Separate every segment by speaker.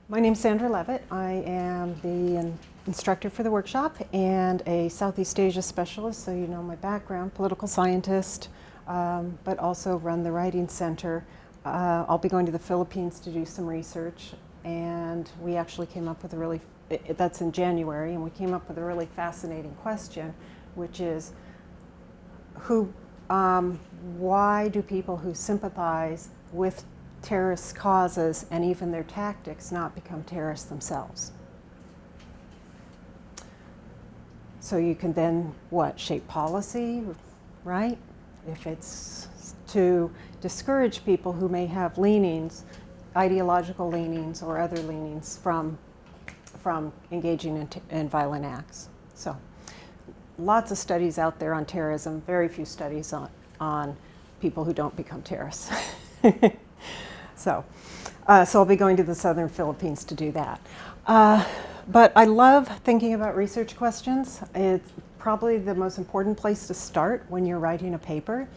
Speaker 1: My name's Sandra Levitt. I am the instructor for the workshop and a Southeast Asia specialist, so you know my background, political scientist, but also run the Writing Center. I'll be going to the Philippines to do some research, and we actually came up with a really, that's in January, and we came up with a really fascinating question, which is why do people who sympathize with terrorist causes and even their tactics not become terrorists themselves? So you can then, shape policy, right? If it's to discourage people who may have leanings, ideological leanings or other leanings from engaging in violent acts. So lots of studies out there on terrorism, very few studies on people who don't become terrorists. So I'll be going to the southern Philippines to do that. But I love thinking about research questions. It's probably the most important place to start when you're writing a paper.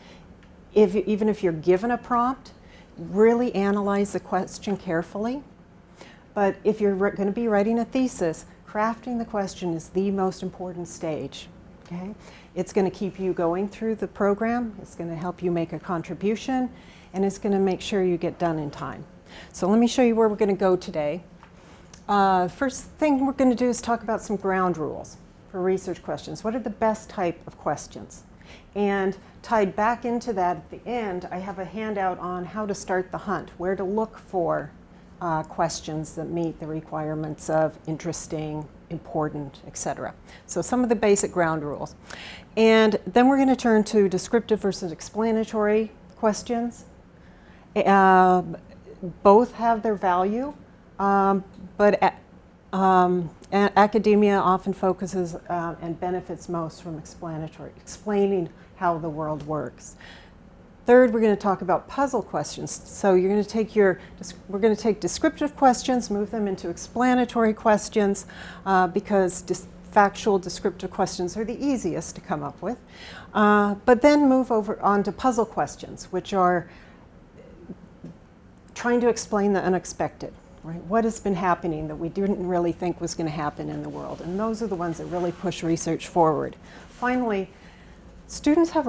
Speaker 1: Even if you're given a prompt, really analyze the question carefully. But if you're going to be writing a thesis, crafting the question is the most important stage. Okay? It's going to keep you going through the program. It's going to help you make a contribution, and it's going to make sure you get done in time. So let me show you where we're going to go today. First thing we're going to do is talk about some ground rules for research questions. What are the best type of questions? And tied back into that at the end, I have a handout on how to start the hunt, where to look for questions that meet the requirements of interesting, important, etc. So some of the basic ground rules. And then we're going to turn to descriptive versus explanatory questions. Both have their value, but academia often focuses and benefits most from explanatory, explaining how the world works. Third, we're going to talk about puzzle questions. So you're going to take we're going to take descriptive questions, move them into explanatory questions, because factual descriptive questions are the easiest to come up with. But then move over onto puzzle questions, which are trying to explain the unexpected, right? What has been happening that we didn't really think was going to happen in the world? And those are the ones that really push research forward. Finally, students have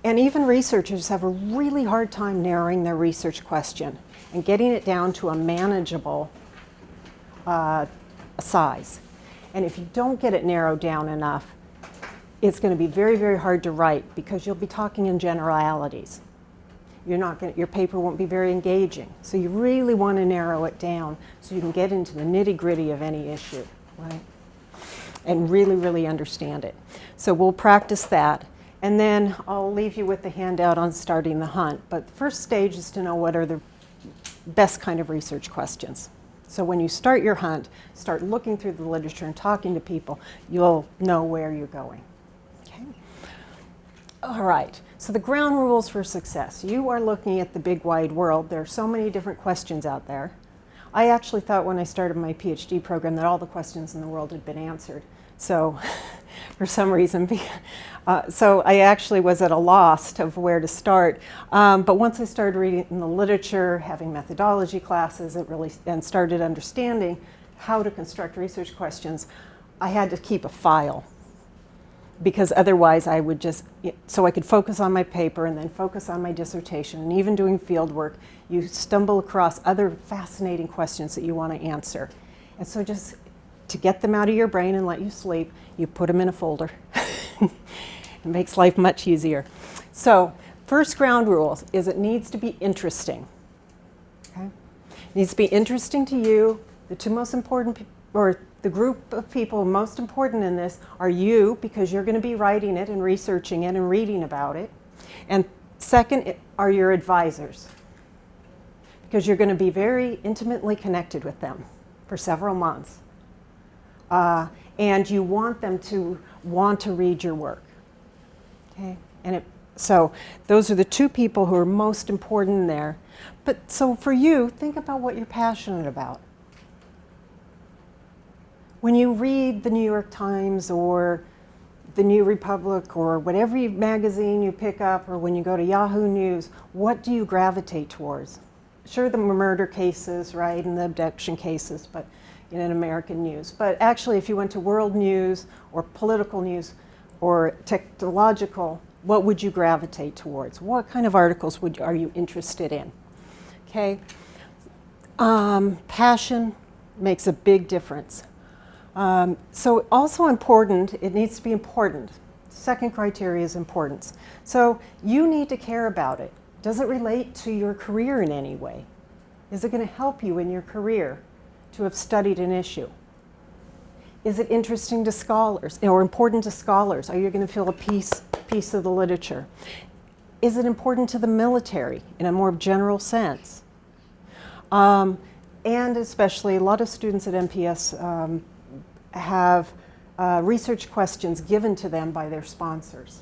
Speaker 1: and even researchers have a really hard time narrowing their research question and getting it down to a manageable size. And if you don't get it narrowed down enough, it's going to be very, very hard to write because you'll be talking in generalities. Your paper won't be very engaging. So you really want to narrow it down so you can get into the nitty-gritty of any issue, right? And really, really understand it. So we'll practice that. And then I'll leave you with the handout on starting the hunt. But the first stage is to know what are the best kind of research questions. So when you start your hunt, start looking through the literature and talking to people, you'll know where you're going. Okay? All right, so the ground rules for success. You are looking at the big wide world. There are so many different questions out there. I actually thought when I started my PhD program that all the questions in the world had been answered. So for some reason, so I actually was at a loss of where to start. But once I started reading the literature, having methodology classes, and started understanding how to construct research questions, I had to keep a file. Because otherwise I would so I could focus on my paper and then focus on my dissertation. And even doing field work, you stumble across other fascinating questions that you want to answer. And so just to get them out of your brain and let you sleep, you put them in a folder. It makes life much easier. So first ground rule is it needs to be interesting. Okay? It needs to be interesting to you. The two most important or the group of people most important in this are you, because you're going to be writing it and researching it and reading about it. And second are your advisors, because you're going to be very intimately connected with them for several months. And you want them to want to read your work. Okay? So those are the two people who are most important in there. But so for you, think about what you're passionate about. When you read the New York Times or the New Republic or whatever magazine you pick up, or when you go to Yahoo News, what do you gravitate towards? sure, the murder cases, right, and the abduction cases, but in American news. But actually, if you went to world news or political news or technological, what would you gravitate towards? What kind of articles are you interested in? Okay. Passion makes a big difference. So also important, it needs to be important. Second criteria is importance. So you need to care about it. Does it relate to your career in any way? Is it going to help you in your career to have studied an issue? Is it interesting to scholars or important to scholars? Are you going to feel a piece of the literature? Is it important to the military in a more general sense? And especially a lot of students at MPS have research questions given to them by their sponsors.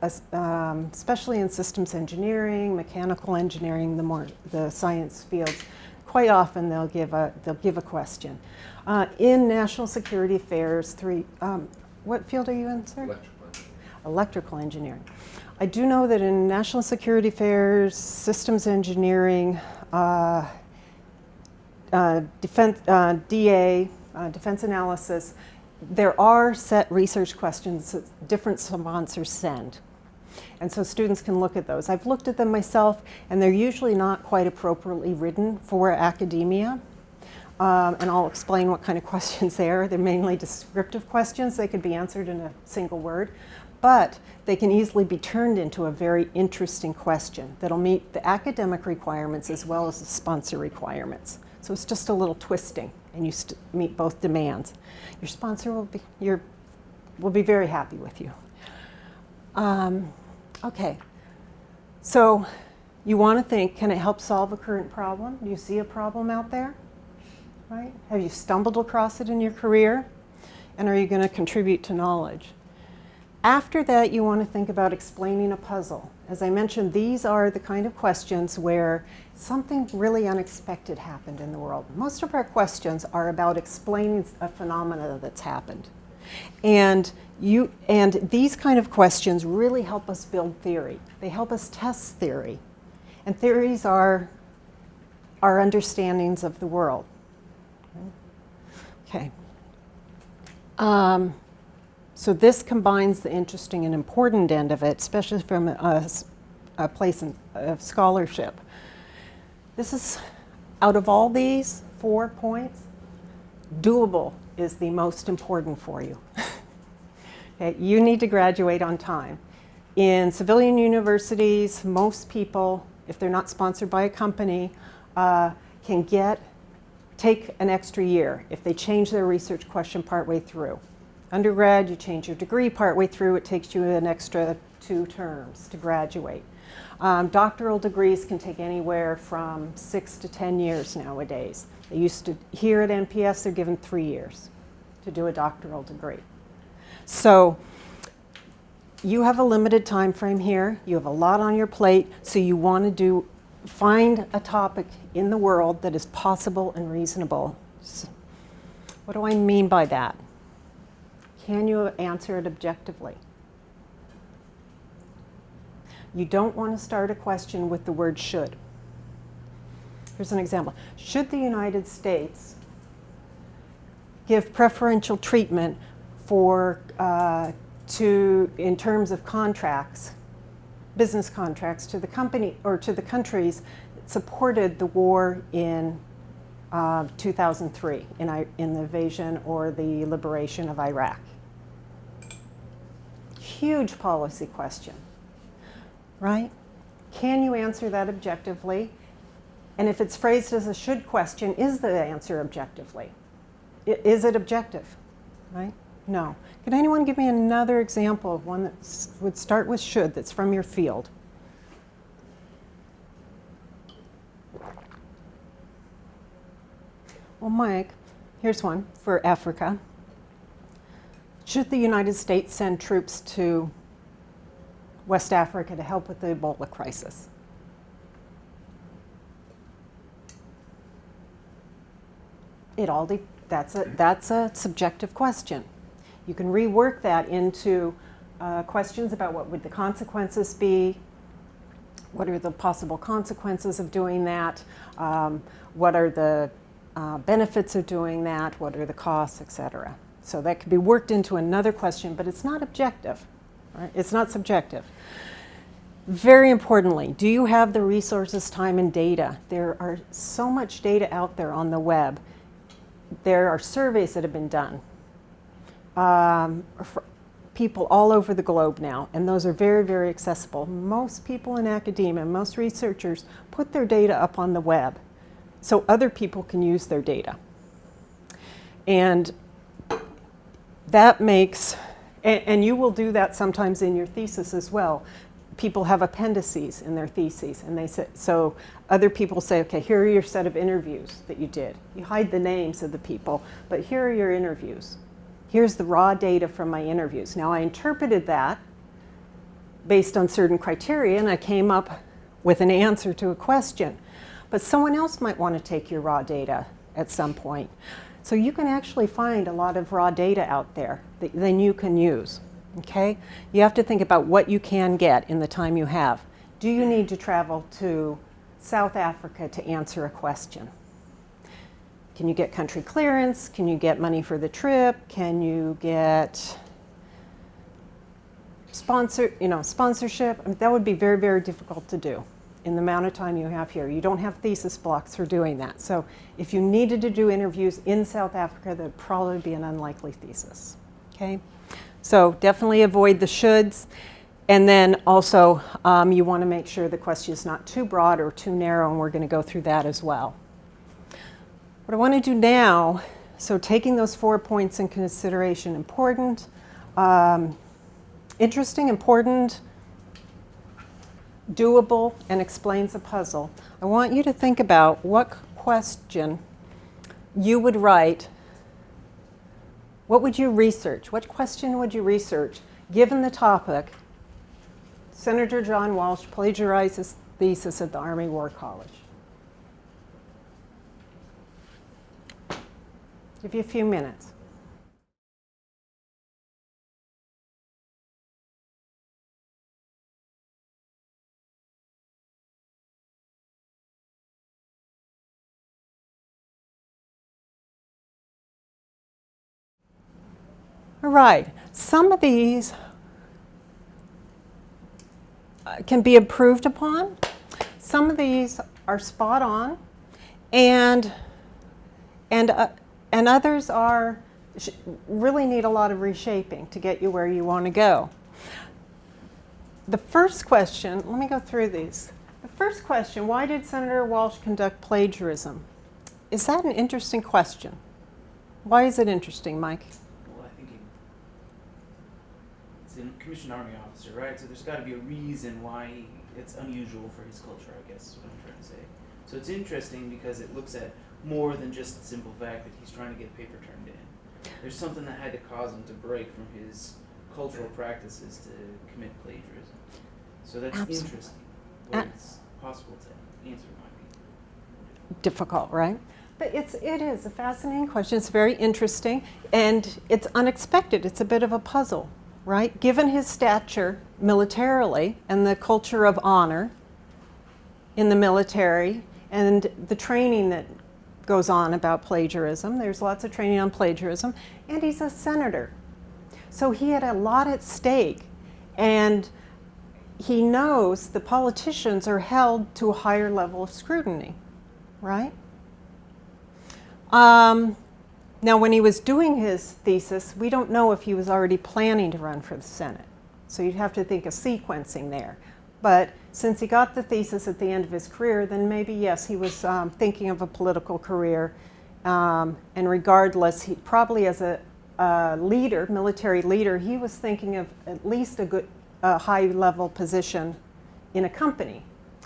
Speaker 1: Especially in systems engineering, mechanical engineering, the science fields, quite often they'll give a question. In national security affairs, what field are you in, sir?
Speaker 2: Electrical engineering.
Speaker 1: Electrical engineering. I do know that in national security affairs, systems engineering, defense, DA, defense analysis, there are set research questions that different sponsors send. And so students can look at those. I've looked at them myself, and they're usually not quite appropriately written for academia. And I'll explain what kind of questions they are. They're mainly descriptive questions. They could be answered in a single word, but they can easily be turned into a very interesting question that'll meet the academic requirements as well as the sponsor requirements. So it's just a little twisting, and you meet both demands. Your sponsor will be very happy with you. Okay, so you want to think, can it help solve a current problem? Do you see a problem out there? Right? Have you stumbled across it in your career? And are you going to contribute to knowledge? After that, you want to think about explaining a puzzle. As I mentioned, these are the kind of questions where something really unexpected happened in the world. Most of our questions are about explaining a phenomena that's happened. And these kind of questions really help us build theory. They help us test theory. And theories are our understandings of the world. Okay. So this combines the interesting and important end of it, especially from a place of scholarship. This is, out of all these 4 points, doable is the most important for you. Okay, you need to graduate on time. In civilian universities, most people, if they're not sponsored by a company, can take an extra year if they change their research question partway through. Undergrad, you change your degree partway through, it takes you an extra 2 terms to graduate. Doctoral degrees can take anywhere from 6 to 10 years nowadays. They used to, here at NPS, they're given 3 years to do a doctoral degree. So you have a limited time frame here, you have a lot on your plate, so you want to find a topic in the world that is possible and reasonable. So what do I mean by that? Can you answer it objectively? You don't want to start a question with the word should. Here's an example. Should the United States give preferential treatment in terms of contracts, business contracts, to the company or to the countries that supported the war in 2003 in the invasion or the liberation of Iraq? Huge policy question, right? Can you answer that objectively? And if it's phrased as a should question, is the answer objectively? Is it objective, right? No. Can anyone give me another example of one that would start with should that's from your field? Well, Mike, here's one for Africa. Should the United States send troops to West Africa to help with the Ebola crisis? That's a subjective question. You can rework that into questions about what would the consequences be What are the possible consequences of doing that? What are the benefits of doing that? What are the costs, etc.? So that could be worked into another question, but it's not objective, right? It's not subjective. Very importantly, do you have the resources, time, and data? There are so much data out there on the web. There are surveys that have been done for people all over the globe now, and those are very, very accessible. Most people in academia, most researchers put their data up on the web so other people can use their data. And that makes, and you will do that sometimes in your thesis as well. People have appendices in their theses, and they say, so other people say, okay, here are your set of interviews that you did. You hide the names of the people, but here are your interviews. Here's the raw data from my interviews. Now I interpreted that based on certain criteria, and I came up with an answer to a question. But someone else might want to take your raw data at some point. So you can actually find a lot of raw data out there that then you can use. Okay? You have to think about what you can get in the time you have. Do you need to travel to South Africa to answer a question? Can you get country clearance? Can you get money for the trip? Can you get sponsorship? I mean, that would be very, very difficult to do in the amount of time you have here. You don't have thesis blocks for doing that. So if you needed to do interviews in South Africa, that would probably be an unlikely thesis. Okay? So definitely avoid the shoulds. And then also you want to make sure the question is not too broad or too narrow, and we're going to go through that as well. What I want to do now, so taking those 4 points in consideration, important, interesting, important, doable, and explains a puzzle. I want you to think about what question you would write. What would you research? What question would you research given the topic, Senator John Walsh plagiarized his thesis at the Army War College? Give you a few minutes. All right, some of these can be improved upon. Some of these are spot on, and others are really need a lot of reshaping to get you where you want to go. The first question, let me go through these. The first question, why did Senator Walsh conduct plagiarism? Is that an interesting question? Why is it interesting, Mike?
Speaker 2: Well, I think he's a commissioned Army officer, right? So there's got to be a reason why it's unusual for his culture, I guess is what I'm trying to say. So it's interesting because it looks at more than just the simple fact that he's trying to get paper turned in. There's something that had to cause him to break from his cultural practices to commit plagiarism. So that's interesting. But it's possible to answer might be
Speaker 1: difficult, right? But it is a fascinating question. It's very interesting, and it's unexpected. It's a bit of a puzzle, right? Given his stature militarily and the culture of honor in the military and the training that goes on about plagiarism, there's lots of training on plagiarism, and he's a senator. So he had a lot at stake, and he knows the politicians are held to a higher level of scrutiny, right? Now, when he was doing his thesis, we don't know if he was already planning to run for the Senate. So you'd have to think of sequencing there. But since he got the thesis at the end of his career, then maybe, yes, he was thinking of a political career. And regardless, he probably as a leader, military leader, he was thinking of at least a high-level position in a company.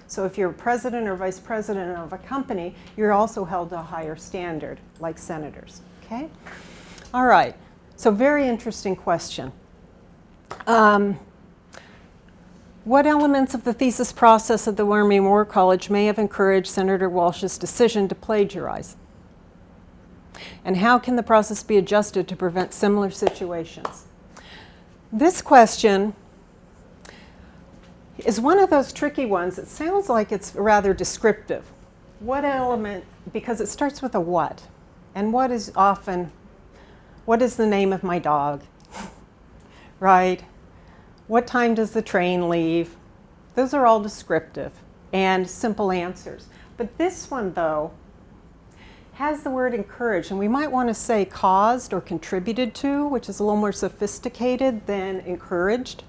Speaker 1: So if you're president or vice president of a company, you're also held to a higher standard, like senators, okay? All right, so very interesting question. What elements of the thesis process at the Army War College may have encouraged Senator Walsh's decision to plagiarize? And how can the process be adjusted to prevent similar situations? This question is one of those tricky ones. It sounds like it's rather descriptive. What element, because it starts with a what, and what is often, what is the name of my dog, right? What time does the train leave? Those are all descriptive and simple answers. But this one, though, has the word encouraged, and we might want to say caused or contributed to, which is a little more sophisticated than encouraged.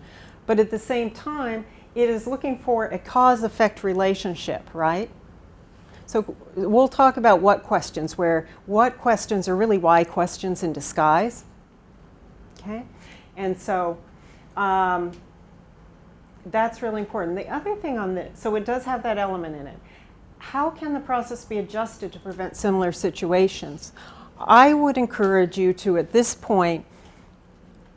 Speaker 1: But at the same time, it is looking for a cause-effect relationship, right? So we'll talk about what questions are really why questions in disguise. Okay? And so that's really important. The other thing on this, so it does have that element in it. How can the process be adjusted to prevent similar situations? I would encourage you to, at this point,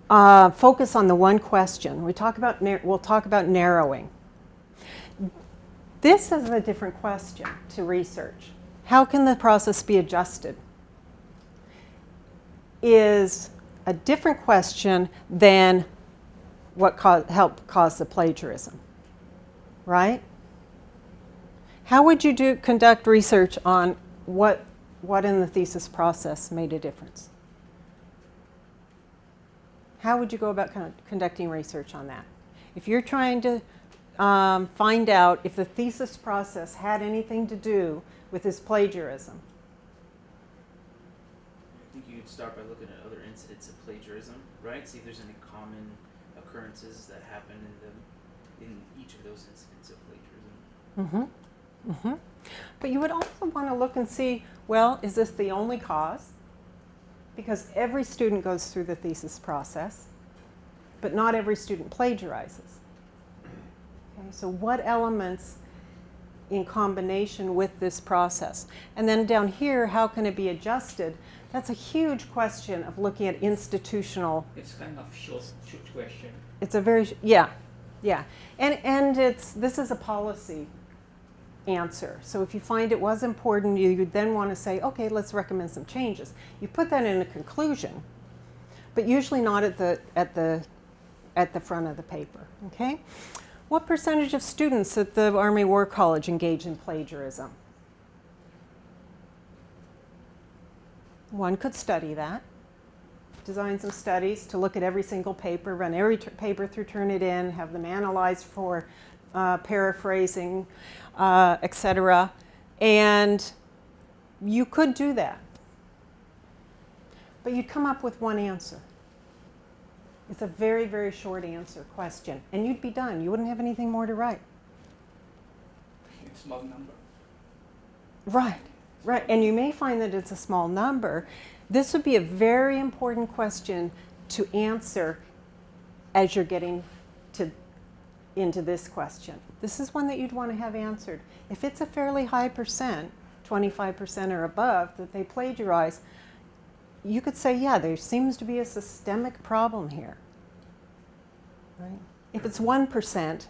Speaker 1: focus on the one question. We'll talk about narrowing. This is a different question to research. How can the process be adjusted? Is a different question than what helped cause the plagiarism, right? How would you conduct research on what in the thesis process made a difference? How would you go about conducting research on that? If you're trying to find out if the thesis process had anything to do with his plagiarism.
Speaker 2: I think you could start by looking at other incidents of plagiarism, right? See if there's any common occurrences that happen in each of those incidents of plagiarism.
Speaker 1: But you would also want to look and see, well, is this the only cause? Because every student goes through the thesis process, but not every student plagiarizes. Okay, so what elements in combination with this process? And then down here, how can it be adjusted? That's a huge question of looking at institutional.
Speaker 3: It's kind of short question.
Speaker 1: It's a very, yeah. And this is a policy answer. So if you find it was important, you then want to say, okay, let's recommend some changes. You put that in a conclusion, but usually not at the front of the paper. Okay? What percentage of students at the Army War College engage in plagiarism? One could study that. Design some studies to look at every single paper, run every paper through Turnitin, have them analyzed for paraphrasing, etc. And you could do that. But you'd come up with one answer. It's a very, very short answer question. And you'd be done. You wouldn't have anything more to write.
Speaker 3: It's small number.
Speaker 1: Right. And you may find that it's a small number. This would be a very important question to answer as you're getting into this question. This is one that you'd want to have answered. If it's a fairly high percent, 25% or above, that they plagiarize, you could say, yeah, there seems to be a systemic problem here. Right? If it's 1%,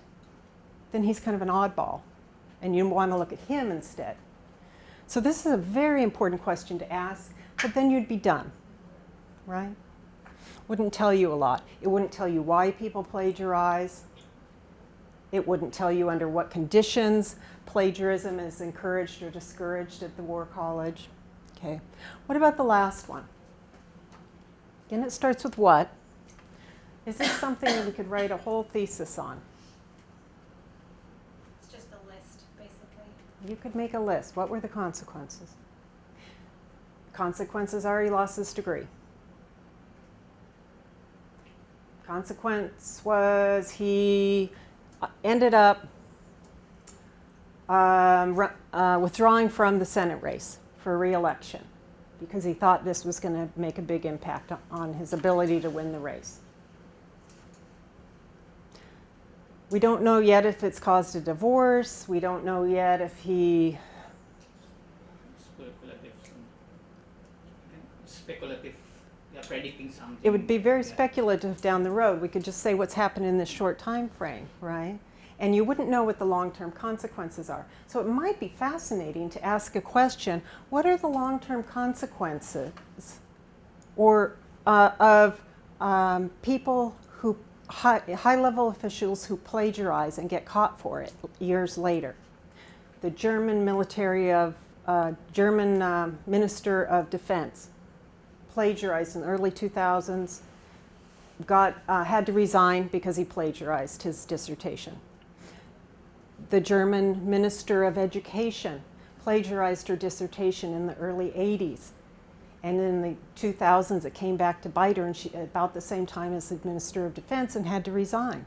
Speaker 1: then he's kind of an oddball, and you want to look at him instead. So this is a very important question to ask, but then you'd be done, right? Wouldn't tell you a lot. It wouldn't tell you why people plagiarize. It wouldn't tell you under what conditions plagiarism is encouraged or discouraged at the War College. Okay. What about the last one? Again, it starts with what? Is this something that we could write a whole thesis on?
Speaker 4: It's just a list, basically.
Speaker 1: You could make a list. What were the consequences? Consequences are he lost his degree. Consequence was he ended up withdrawing from the Senate race for re-election because he thought this was going to make a big impact on his ability to win the race. We don't know yet if it's caused a divorce. We don't know yet if he...
Speaker 3: Speculative, yeah, predicting something.
Speaker 1: It would be very speculative down the road. We could just say what's happened in this short time frame, right? And you wouldn't know what the long-term consequences are. So it might be fascinating to ask a question, what are the long-term consequences of people who high-level officials who plagiarize and get caught for it years later. The German Minister of Defense plagiarized in the early 2000s, had to resign because he plagiarized his dissertation. The German Minister of Education plagiarized her dissertation in the early 80s. And in the 2000s, it came back to bite her, and she, about the same time as the Minister of Defense, and had to resign.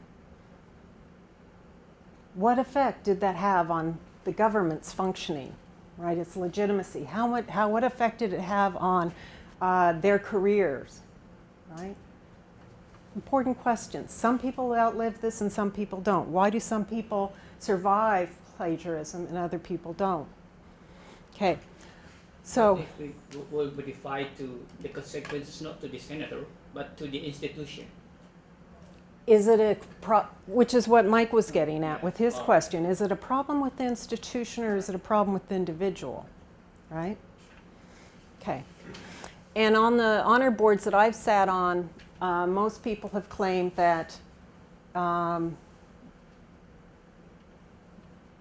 Speaker 1: What effect did that have on the government's functioning, right? Its legitimacy. What effect did it have on their careers, right? Important questions. Some people outlive this and some people don't. Why do some people survive plagiarism and other people don't? Okay, so
Speaker 3: If we will modify to the consequences not to the senator, but to the institution.
Speaker 1: is it which is what Mike was getting at with his question. Is it a problem with the institution or is it a problem with the individual, right? Okay. And on the honor boards that I've sat on, most people have claimed that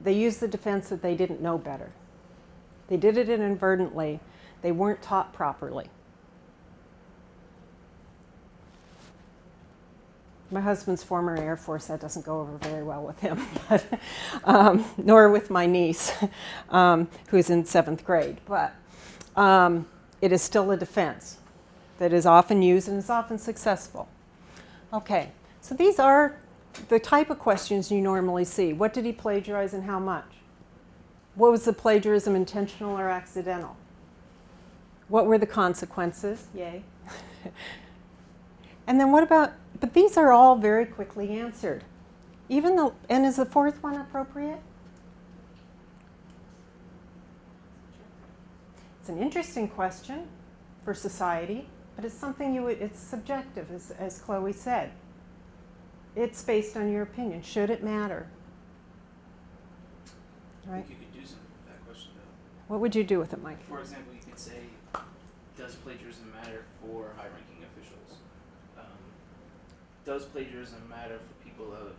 Speaker 1: they used the defense that they didn't know better. They did it inadvertently. They weren't taught properly. My husband's former Air Force, that doesn't go over very well with him, but, nor with my niece, who's in 7th grade. But it is still a defense that is often used and is often successful. Okay, so these are the type of questions you normally see. What did he plagiarize and how much? What was the plagiarism, intentional or accidental? What were the consequences? Yay. And then what about, but these are all very quickly answered. Even though, and is the fourth one appropriate? It's an interesting question for society, but it's something it's subjective, as Chloe said. It's based on your opinion. Should it matter?
Speaker 2: I
Speaker 1: Right?
Speaker 2: think you could do something with that question, though.
Speaker 1: What would you do with it, Mike?
Speaker 2: For example, you could say, does plagiarism matter for high-ranking officials? Does plagiarism matter for people of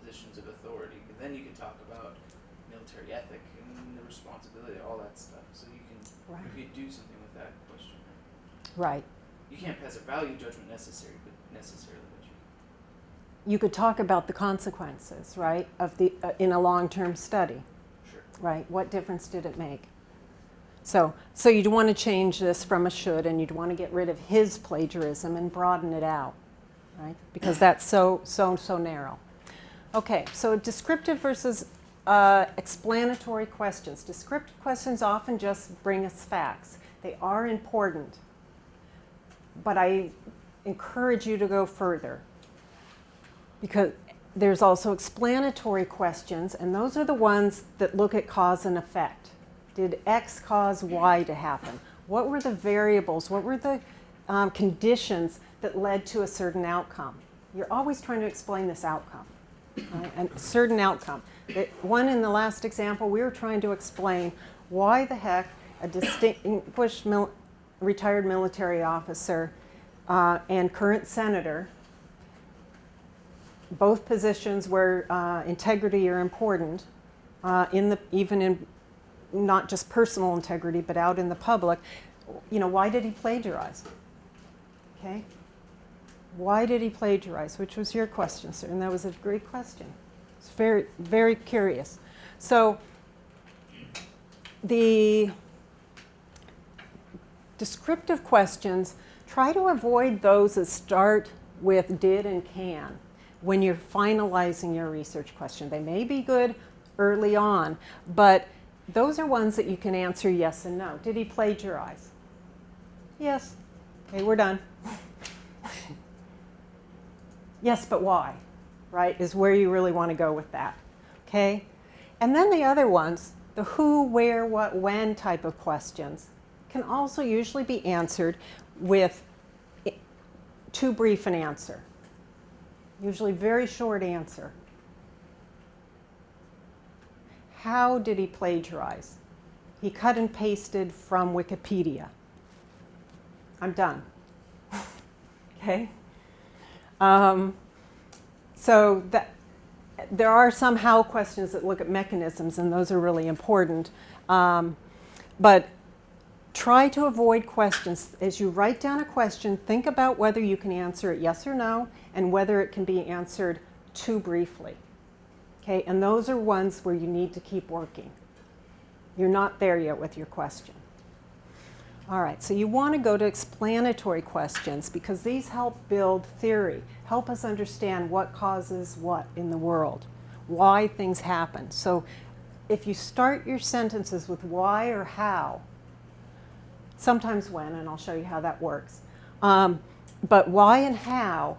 Speaker 2: positions of authority? But then you can talk about military ethic and the responsibility, all that stuff. So you could do something with that question.
Speaker 1: Right.
Speaker 2: You can't pass a value judgment necessarily, but you
Speaker 1: You could talk about the consequences, right, of the in a long-term study,
Speaker 2: sure.
Speaker 1: right? What difference did it make? So you'd want to change this from a should, and you'd want to get rid of his plagiarism and broaden it out, right? Because that's so narrow. Okay, so descriptive versus explanatory questions. Descriptive questions often just bring us facts. They are important, but I encourage you to go further, because there's also explanatory questions, and those are the ones that look at cause and effect. Did X cause Y to happen? What were the variables? What were the conditions that led to a certain outcome? You're always trying to explain this outcome, right? A certain outcome. One in the last example, we were trying to explain why the heck a distinguished retired military officer and current senator, both positions where integrity are important, even in not just personal integrity, but out in the public. Why did he plagiarize? Okay? Why did he plagiarize? Which was your question, sir, and that was a great question. It's very, very curious. So the descriptive questions, try to avoid those that start with did and can when you're finalizing your research question. They may be good early on, but those are ones that you can answer yes and no. Did he plagiarize? Yes. Okay, we're done. Yes, but why? Right, is where you really want to go with that. Okay? And then the other ones, the who, where, what, when type of questions, can also usually be answered with too brief an answer. Usually very short answer. How did he plagiarize? He cut and pasted from Wikipedia. I'm done. Okay? So there are some how questions that look at mechanisms, and those are really important. But try to avoid questions. As you write down a question, think about whether you can answer it yes or no, and whether it can be answered too briefly. Okay, and those are ones where you need to keep working. You're not there yet with your question. All right, so you want to go to explanatory questions because these help build theory, help us understand what causes what in the world, why things happen. So if you start your sentences with why or how, sometimes when, and I'll show you how that works, but why and how,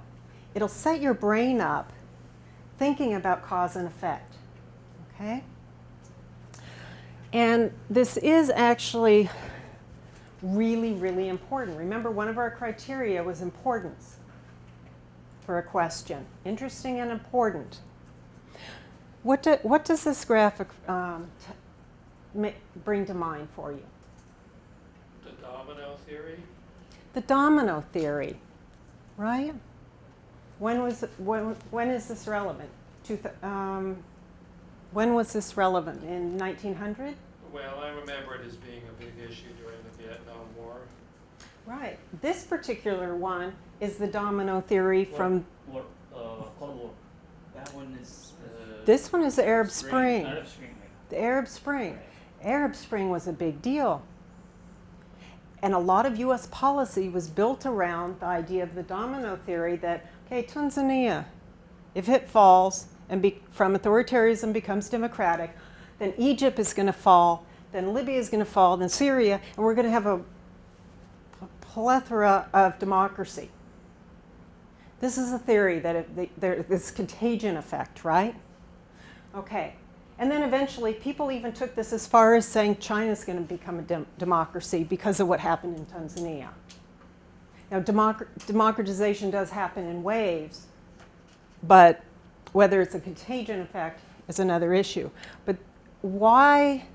Speaker 1: it'll set your brain up thinking about cause and effect, okay? And this is actually really, really important. Remember, one of our criteria was importance for a question. Interesting and important. What does this graphic bring to mind for you?
Speaker 5: The domino theory?
Speaker 1: The domino theory, right? When is this relevant? When was this relevant? In 1900?
Speaker 5: Well, I remember it as being a big issue during the Vietnam War.
Speaker 1: Right. This particular one is the domino theory from.
Speaker 3: Cold War.
Speaker 2: That one is.
Speaker 1: This one is the Arab Spring.
Speaker 3: Arab Spring.
Speaker 1: The Arab Spring.
Speaker 3: Right.
Speaker 1: Arab Spring was a big deal. And a lot of U.S. policy was built around the idea of the domino theory that, okay, Tanzania, if it falls and from authoritarianism becomes democratic, then Egypt is going to fall, then Libya is going to fall, then Syria, and we're going to have a plethora of democracy. This is a theory that this contagion effect, right? Okay. And then eventually, people even took this as far as saying China's going to become a democracy because of what happened in Tanzania. Now, democratization does happen in waves, but whether it's a contagion effect is another issue. But why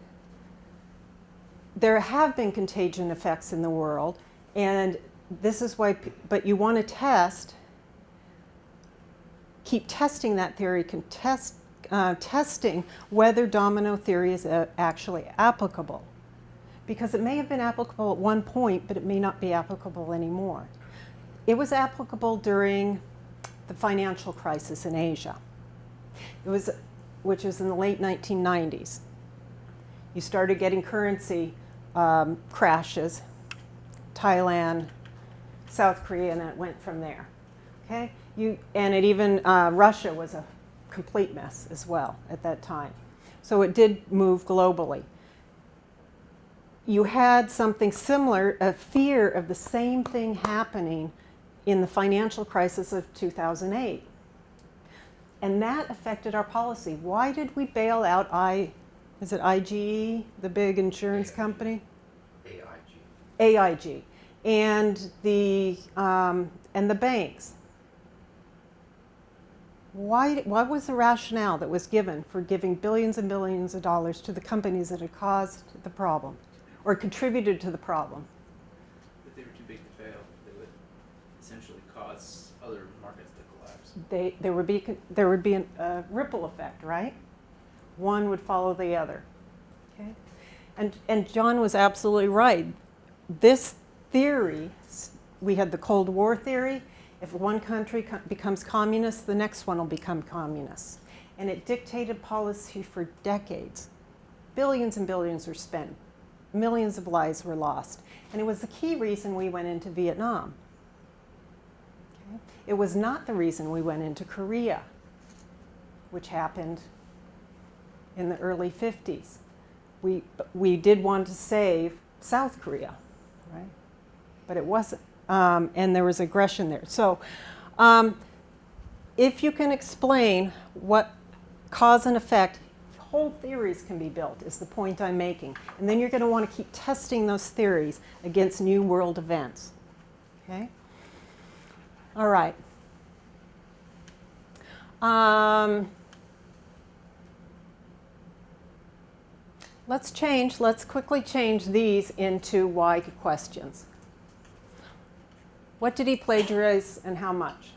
Speaker 1: there have been contagion effects in the world, and this is why, but you want to keep testing that theory, testing whether domino theory is actually applicable. Because it may have been applicable at one point, but it may not be applicable anymore. It was applicable during the financial crisis in Asia, which was in the late 1990s. You started getting currency crashes, Thailand, South Korea, and it went from there. Okay? Russia was a complete mess as well at that time. So it did move globally. You had something similar, a fear of the same thing happening in the financial crisis of 2008. And that affected our policy. Why did we bail out is it IGE, the big insurance company? AIG. And the banks. Why was the rationale that was given for giving billions and billions of dollars to the companies that had caused the problem or contributed to the problem?
Speaker 2: If they were too big to fail, they would essentially cause other markets to collapse.
Speaker 1: There would be a ripple effect, right? One would follow the other. Okay? And John was absolutely right. This theory, we had the Cold War theory. If one country becomes communist, the next one will become communist. And it dictated policy for decades. Billions and billions were spent. Millions of lives were lost. And it was the key reason we went into Vietnam. Okay? It was not the reason we went into Korea, which happened in the early 50s. We did want to save South Korea, right? But it wasn't. And there was aggression there. So if you can explain what cause and effect, whole theories can be built, is the point I'm making. And then you're going to want to keep testing those theories against new world events. Okay? All right. Let's quickly change these into why questions. What did he plagiarize and how much?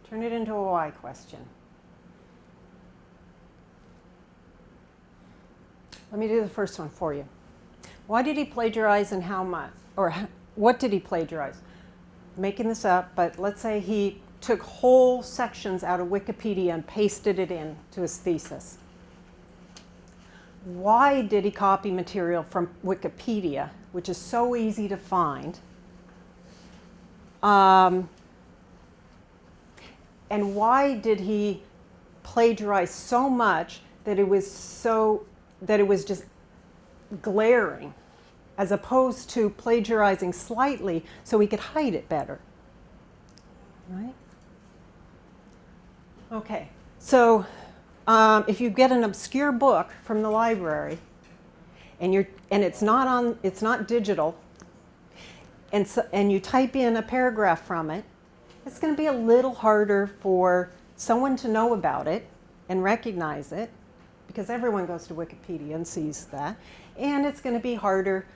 Speaker 1: Turn it into a why question. Let me do the first one for you. Why did he plagiarize and how much? Or what did he plagiarize? Making this up, but let's say he took whole sections out of Wikipedia and pasted it in to his thesis. Why did he copy material from Wikipedia, which is so easy to find? And why did he plagiarize so much that it was just glaring, as opposed to plagiarizing slightly so he could hide it better? Right? Okay, so if you get an obscure book from the library and it's not digital, and you type in a paragraph from it, it's going to be a little harder for someone to know about it and recognize it, because everyone goes to Wikipedia and sees that, and it's going to be harder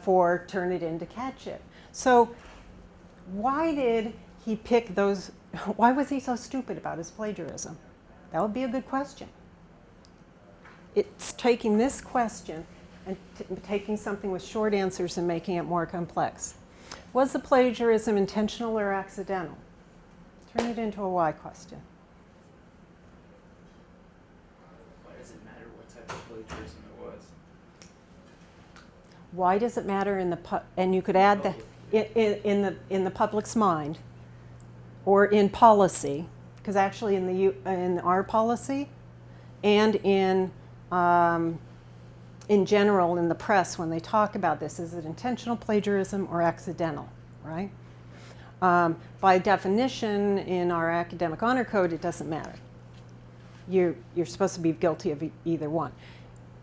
Speaker 1: for Turnitin to catch it. So why did he pick those? Why was he so stupid about his plagiarism? That would be a good question. It's taking this question and taking something with short answers and making it more complex. Was the plagiarism intentional or accidental? Turn it into a why question.
Speaker 2: Why does it matter what type of plagiarism it was?
Speaker 1: Why does it matter and you could add in the public's mind, or in policy, because actually in our policy and in general in the press, when they talk about this, is it intentional plagiarism or accidental, right? By definition, in our academic honor code, it doesn't matter. You're supposed to be guilty of either one.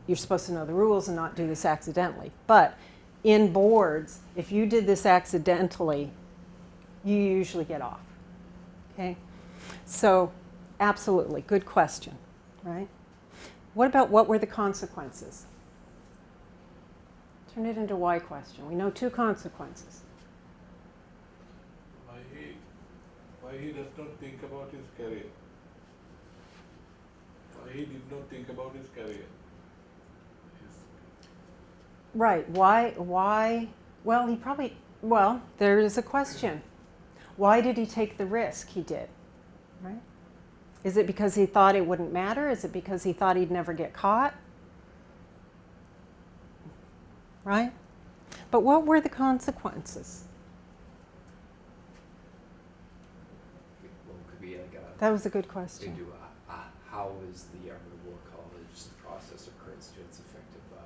Speaker 1: You're supposed to know the rules and not do this accidentally. But in boards, if you did this accidentally, you usually get off. Okay? So, absolutely, good question, right? What about what were the consequences? Turn it into a why question. We know two consequences.
Speaker 6: Why he does not think about his career? Why he did not think about his career?
Speaker 1: Right, why, well, there is a question. Why did he take the risk he did, right? Is it because he thought it wouldn't matter? Is it because he thought he'd never get caught? Right? But what were the consequences?
Speaker 7: Well, could be like a,
Speaker 1: That was a good
Speaker 7: they
Speaker 1: question.
Speaker 7: do how is the Army War College process of current students affected by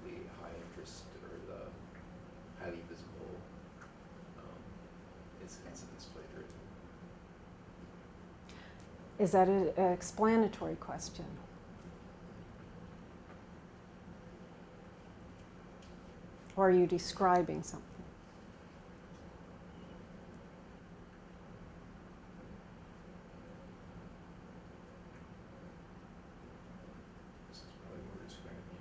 Speaker 7: the high interest or the highly visible incidents of this plagiarism?
Speaker 1: Is that an explanatory question? Or are you describing something?
Speaker 7: This is probably more describing.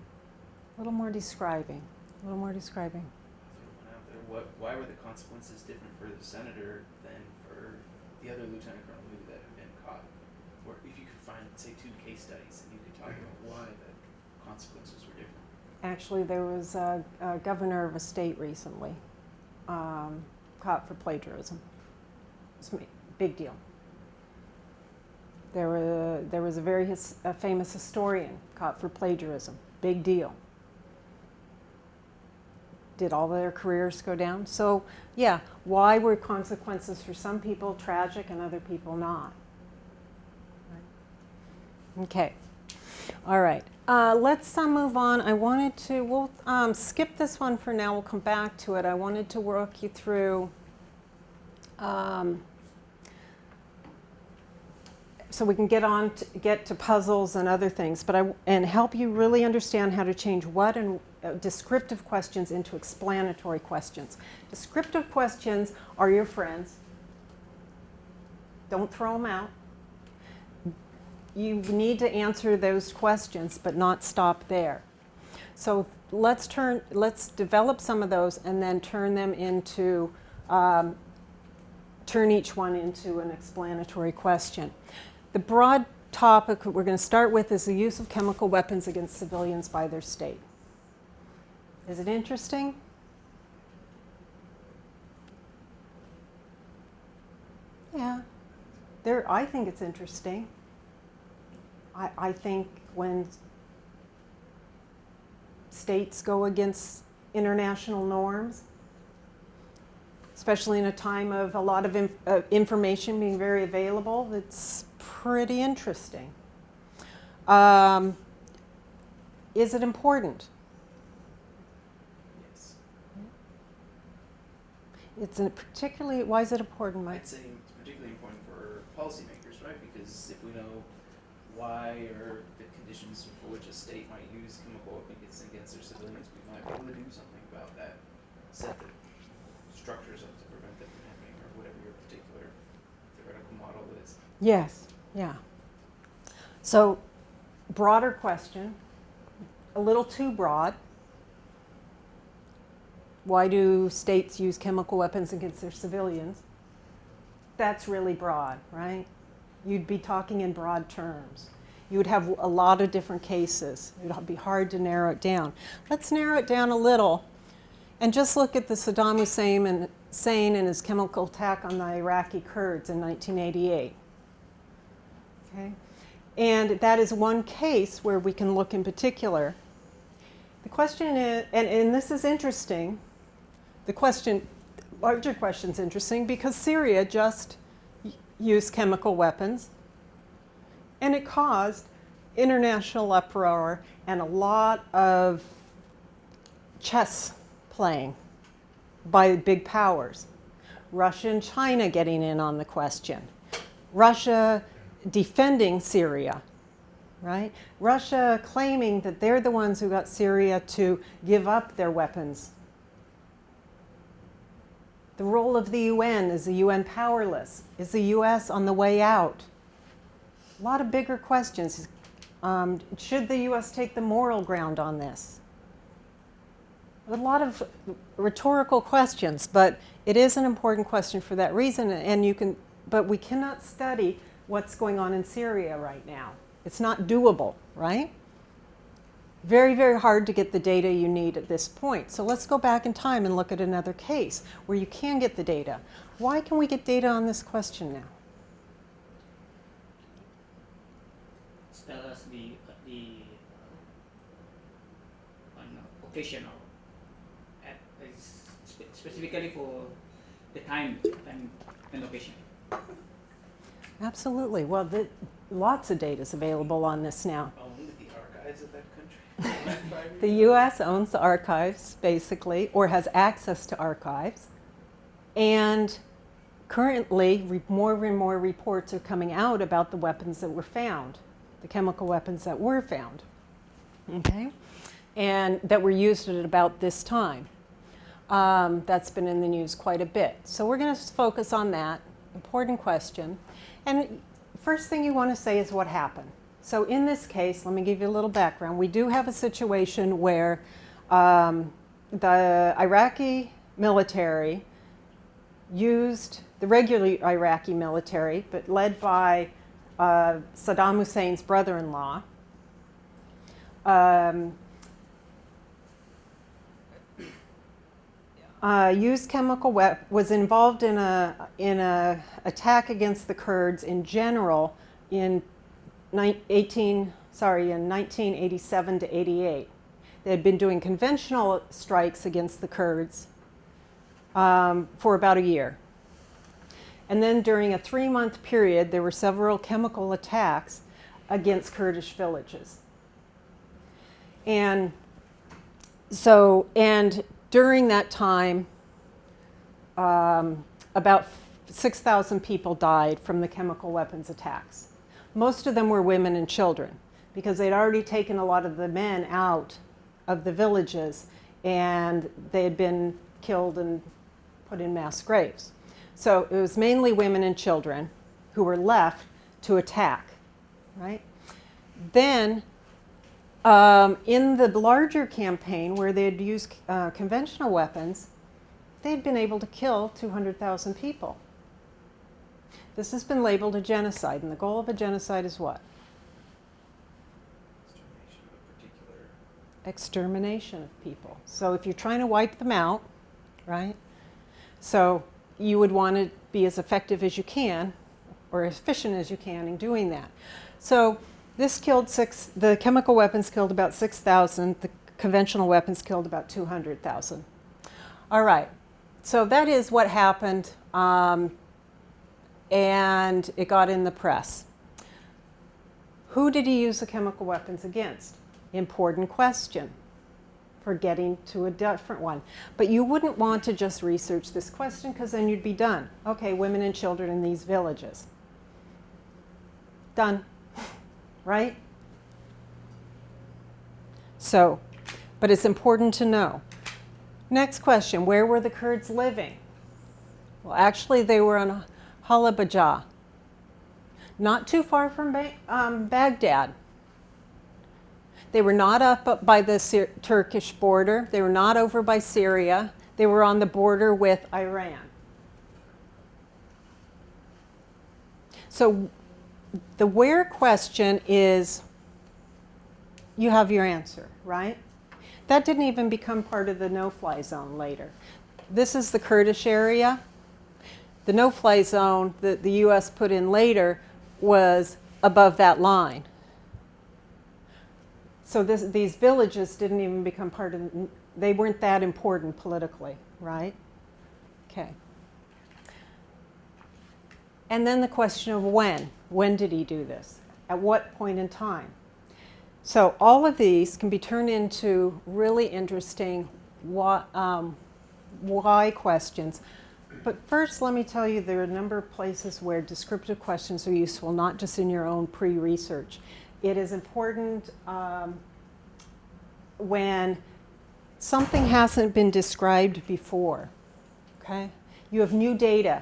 Speaker 1: A little more describing. A little more describing.
Speaker 2: Throw one out there. Why were the consequences different for the senator than for the other lieutenant colonel maybe that have been caught? Or if you could find, say, 2 case studies and you could talk about why the consequences were different.
Speaker 1: Actually, there was a governor of a state recently caught for plagiarism. It's a big deal. There was a very famous historian caught for plagiarism. Big deal. Did all their careers go down? So, yeah, why were consequences for some people tragic and other people not? Okay. All right. Let's move on. We'll skip this one for now. We'll come back to it. I wanted to walk you through so we can get to puzzles and other things, and help you really understand how to change what and descriptive questions into explanatory questions. Descriptive questions are your friends. Don't throw them out. You need to answer those questions, but not stop there. So let's develop some of those and then turn them into turn each one into an explanatory question. The broad topic we're going to start with is the use of chemical weapons against civilians by their state. Is it interesting? Yeah, I think it's interesting. I think when states go against international norms, especially in a time of a lot of information being very available, it's pretty interesting. Is it important?
Speaker 2: Yes.
Speaker 1: Why is it important, Mike?
Speaker 2: I'd say it's particularly important for policymakers, right? Because if we know why or the conditions for which a state might use chemical weapons against their civilians, we might be able to do something about that. Set the structures up to prevent that from happening, or whatever your particular theoretical model is.
Speaker 1: Yes, yeah. So, broader question, a little too broad. Why do states use chemical weapons against their civilians? That's really broad, right? You'd be talking in broad terms. You would have a lot of different cases. It would be hard to narrow it down. Let's narrow it down a little and just look at the Saddam Hussein and his chemical attack on the Iraqi Kurds in 1988. Okay? And that is one case where we can look in particular. The question is, and this is interesting, larger question is interesting because Syria just used chemical weapons and it caused international uproar and a lot of chess playing by big powers. Russia and China getting in on the question. Russia defending Syria, right? Russia claiming that they're the ones who got Syria to give up their weapons. The role of the UN, is the UN powerless? Is the US on the way out? A lot of bigger questions. Should the US take the moral ground on this? A lot of rhetorical questions, but it is an important question for that reason, but we cannot study what's going on in Syria right now. It's not doable, right? Very, very hard to get the data you need at this point. So let's go back in time and look at another case where you can get the data. Why can we get data on this question now?
Speaker 3: Tell us the occasional, specifically for the time and location.
Speaker 1: Absolutely. Well, lots of data is available on this now.
Speaker 2: Only the archives of that country.
Speaker 1: The U.S. owns the archives, basically, or has access to archives. And currently, more and more reports are coming out about the weapons that were found, the chemical weapons that were found, okay? And that were used at about this time. That's been in the news quite a bit. So we're going to focus on that important question. And first thing you want to say is what happened. So in this case, let me give you a little background. We do have a situation where the Iraqi military used, the regular Iraqi military, but led by Saddam Hussein's brother-in-law, used chemical weapons, was involved in a attack against the Kurds in general in 1987 to 88. They had been doing conventional strikes against the Kurds for about a year. And then during a 3-month period, there were several chemical attacks against Kurdish villages. And during that time, about 6,000 people died from the chemical weapons attacks. Most of them were women and children because they'd already taken a lot of the men out of the villages and they had been killed and put in mass graves. So it was mainly women and children who were left to attack, right? Then in the larger campaign where they had used conventional weapons, they'd been able to kill 200,000 people. This has been labeled a genocide, and the goal of a genocide is what?
Speaker 2: Extermination of a particular.
Speaker 1: Extermination of people. So if you're trying to wipe them out, right? So you would want to be as effective as you can, or as efficient as you can in doing that. So this killed the chemical weapons killed about 6,000, the conventional weapons killed about 200,000. All right, so that is what happened, and it got in the press. Who did he use the chemical weapons against? Important question for getting to a different one. But you wouldn't want to just research this question because then you'd be done. Okay, women and children in these villages. Done, right? So, but it's important to know. Next question, where were the Kurds living? Well, actually they were in Halabja, not too far from Baghdad. They were not up by the Turkish border. They were not over by Syria. They were on the border with Iran. So the where question is, you have your answer, right? That didn't even become part of the no-fly zone later. This is the Kurdish area. The no-fly zone that the US put in later was above that line. So these villages didn't even become part of, they weren't that important politically, right? Okay. And then the question of when. When did he do this? At what point in time? So all of these can be turned into really interesting why questions. But first, let me tell you, there are a number of places where descriptive questions are useful, not just in your own pre-research. It is important when something hasn't been described before, okay? You have new data.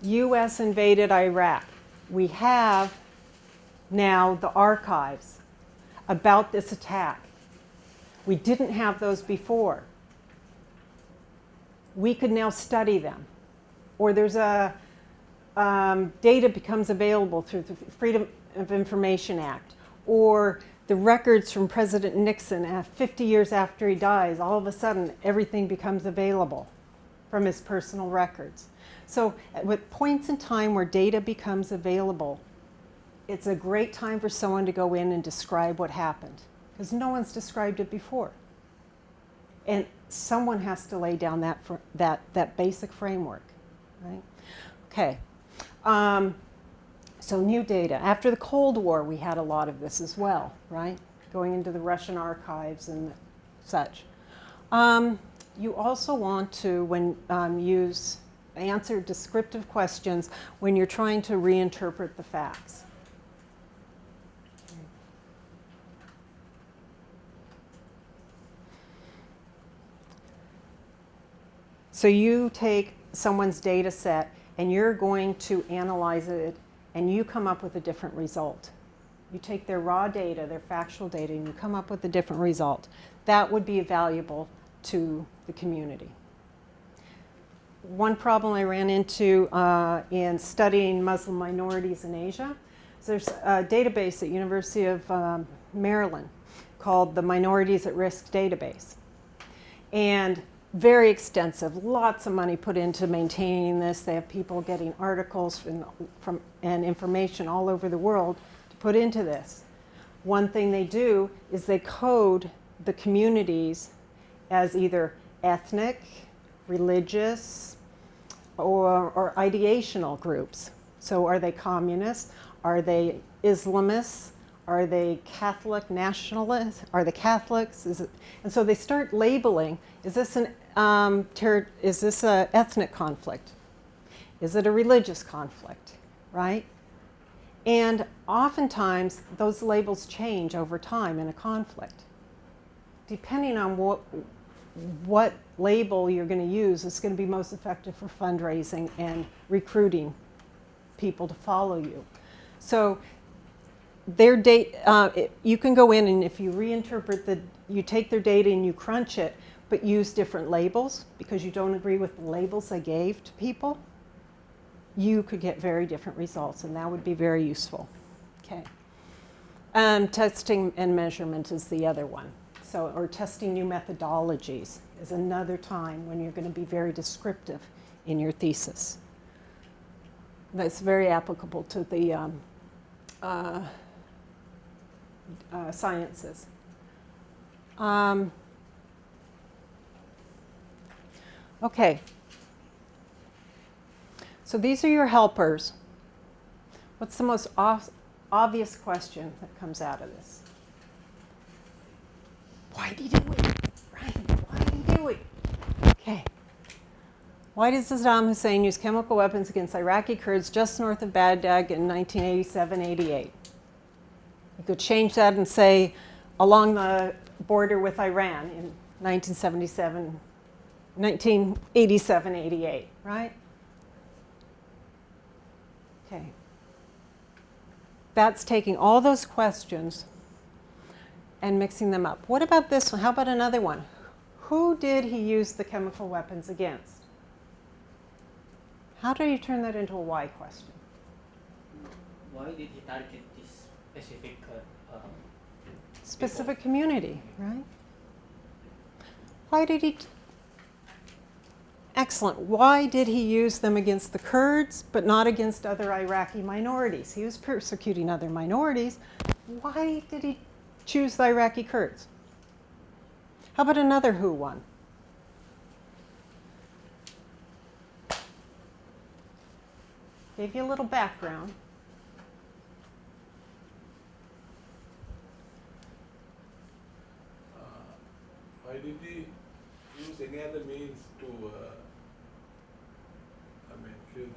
Speaker 1: US invaded Iraq. We have now the archives about this attack. We didn't have those before. We could now study them. Or there's a data becomes available through the Freedom of Information Act, or the records from President Nixon 50 years after he dies, all of a sudden everything becomes available from his personal records. So at points in time where data becomes available, it's a great time for someone to go in and describe what happened, because no one's described it before. And someone has to lay down that basic framework, right? Okay. So new data. After the Cold War, we had a lot of this as well, right? Going into the Russian archives and such. You also want to answer descriptive questions when you're trying to reinterpret the facts. So you take someone's data set and you're going to analyze it and you come up with a different result. You take their raw data, their factual data, and you come up with a different result. That would be valuable to the community. One problem I ran into in studying Muslim minorities in Asia, is there's a database at University of Maryland called the Minorities at Risk Database. And very extensive, lots of money put into maintaining this. They have people getting articles and information all over the world to put into this. One thing they do is they code the communities as either ethnic, religious, or ideational groups. So are they communists? Are they Islamists? Are they Catholic nationalists? Are they Catholics? And so they start labeling, is this an ethnic conflict? Is it a religious conflict, right? And oftentimes those labels change over time in a conflict. Depending on what label you're going to use, it's going to be most effective for fundraising and recruiting people to follow you. So their data, you can go in and if you reinterpret you take their data and you crunch it, but use different labels because you don't agree with the labels they gave to people. you could get very different results, and that would be very useful. Okay. Testing and measurement is the other one. So, or testing new methodologies is another time when you're going to be very descriptive in your thesis. That's very applicable to the sciences. Okay. So these are your helpers. What's the most obvious question that comes out of this? Why did he do it? Right? Why did he do it? Okay. Why did Saddam Hussein use chemical weapons against Iraqi Kurds just north of Baghdad in 1987-88? You could change that and say along the border with Iran in 1987-88, right? Okay. That's taking all those questions and mixing them up. What about this one? How about another one? Who did he use the chemical weapons against? How do you turn that into a why question?
Speaker 3: Why did he target this specific
Speaker 1: Specific community, right? Why did he? Excellent. Why did he use them against the Kurds, but not against other Iraqi minorities? He was persecuting other minorities. Why did he choose the Iraqi Kurds? How about another who one? Gave you a little background.
Speaker 6: Why did he use any other means to, kill them?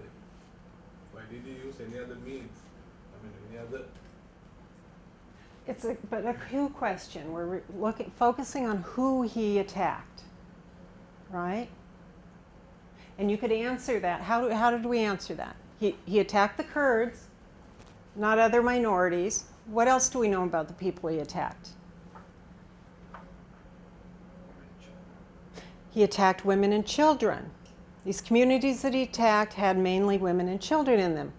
Speaker 6: Why did he use any other means? Any other?
Speaker 1: It's but a who question. We're focusing on who he attacked, right? And you could answer that. How did we answer that? He attacked the Kurds, not other minorities. What else do we know about the people he attacked? He attacked women and children. These communities that he attacked had mainly women and children in them.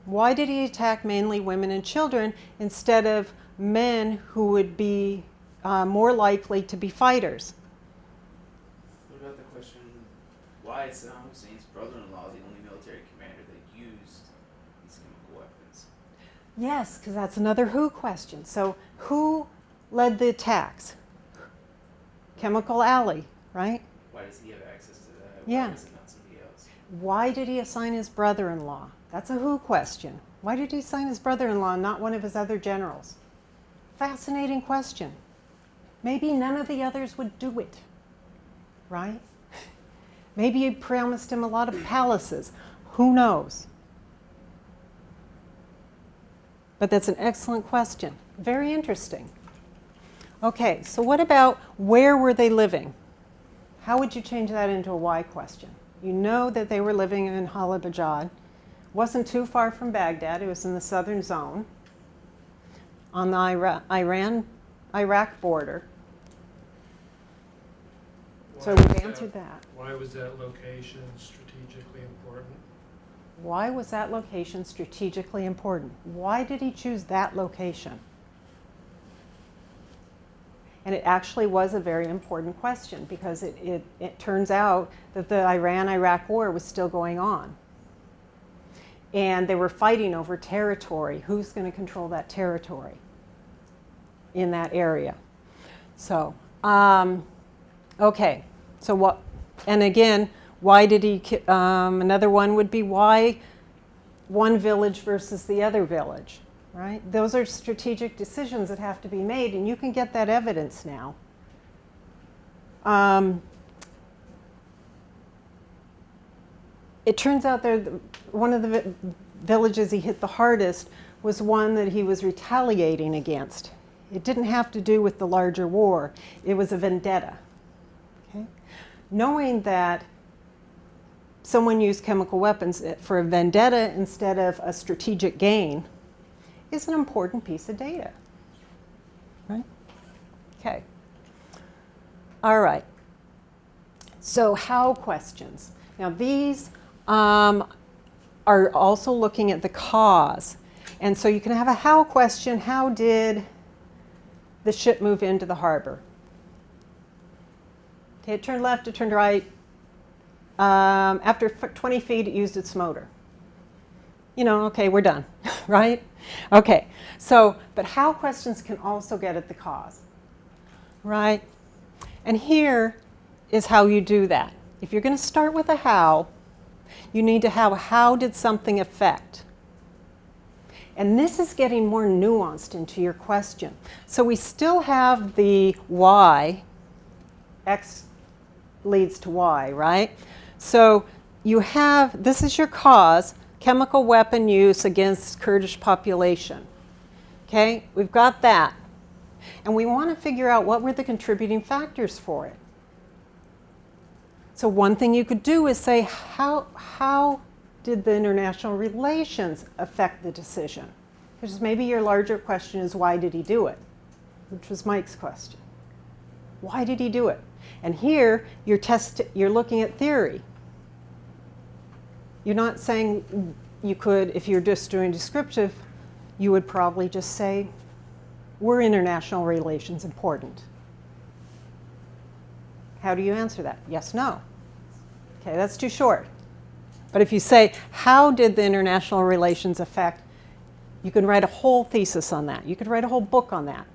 Speaker 1: Why did he attack mainly women and children instead of men who would be more likely to be fighters?
Speaker 2: What about the question, why is Saddam Hussein's brother-in-law the only military commander that used these chemical weapons?
Speaker 1: Yes, because that's another who question. So who led the attacks? Chemical Alley, right?
Speaker 2: Why does he have access to that?
Speaker 1: Yeah.
Speaker 2: Why is it not somebody else?
Speaker 1: Why did he assign his brother-in-law? That's a who question. Why did he assign his brother-in-law and not one of his other generals? Fascinating question. Maybe none of the others would do it, right? Maybe he promised him a lot of palaces. Who knows? But that's an excellent question. Very interesting. Okay, so what about where were they living? How would you change that into a why question? You know that they were living in Halabjad. Wasn't too far from Baghdad. It was in the southern zone on the Iran-Iraq border. So we've answered that.
Speaker 5: Why was that location strategically important?
Speaker 1: Why was that location strategically important? Why did he choose that location? And it actually was a very important question because it turns out that the Iran-Iraq war was still going on. And they were fighting over territory. Who's going to control that territory in that area? So, okay. So what, and again, why did he, another one would be why one village versus the other village, right? Those are strategic decisions that have to be made, and you can get that evidence now. It turns out that one of the villages he hit the hardest was one that he was retaliating against. It didn't have to do with the larger war. It was a vendetta. Okay? Knowing that someone used chemical weapons for a vendetta instead of a strategic gain is an important piece of data. Right? Okay. All right. So how questions. Now these are also looking at the cause. And so you can have a how question. How did the ship move into the harbor? Okay, it turned left, it turned right. After 20 feet, it used its motor. You know, okay, we're done, right? Okay, so, but how questions can also get at the cause, right? And here is how you do that. If you're going to start with a how, you need to have how did something affect? And this is getting more nuanced into your question. So we still have the why, X leads to Y, right? So you have, this is your cause, chemical weapon use against Kurdish population. Okay, we've got that. And we want to figure out what were the contributing factors for it. So one thing you could do is say, how did the international relations affect the decision? Because maybe your larger question is, why did he do it? Which was Mike's question. Why did he do it? And here, you're looking at theory. You're not saying you could, if you're just doing descriptive, you would probably just say, were international relations important? How do you answer that? Yes, no. Okay, that's too short. But if you say, how did the international relations affect, you can write a whole thesis on that. You could write a whole book on that.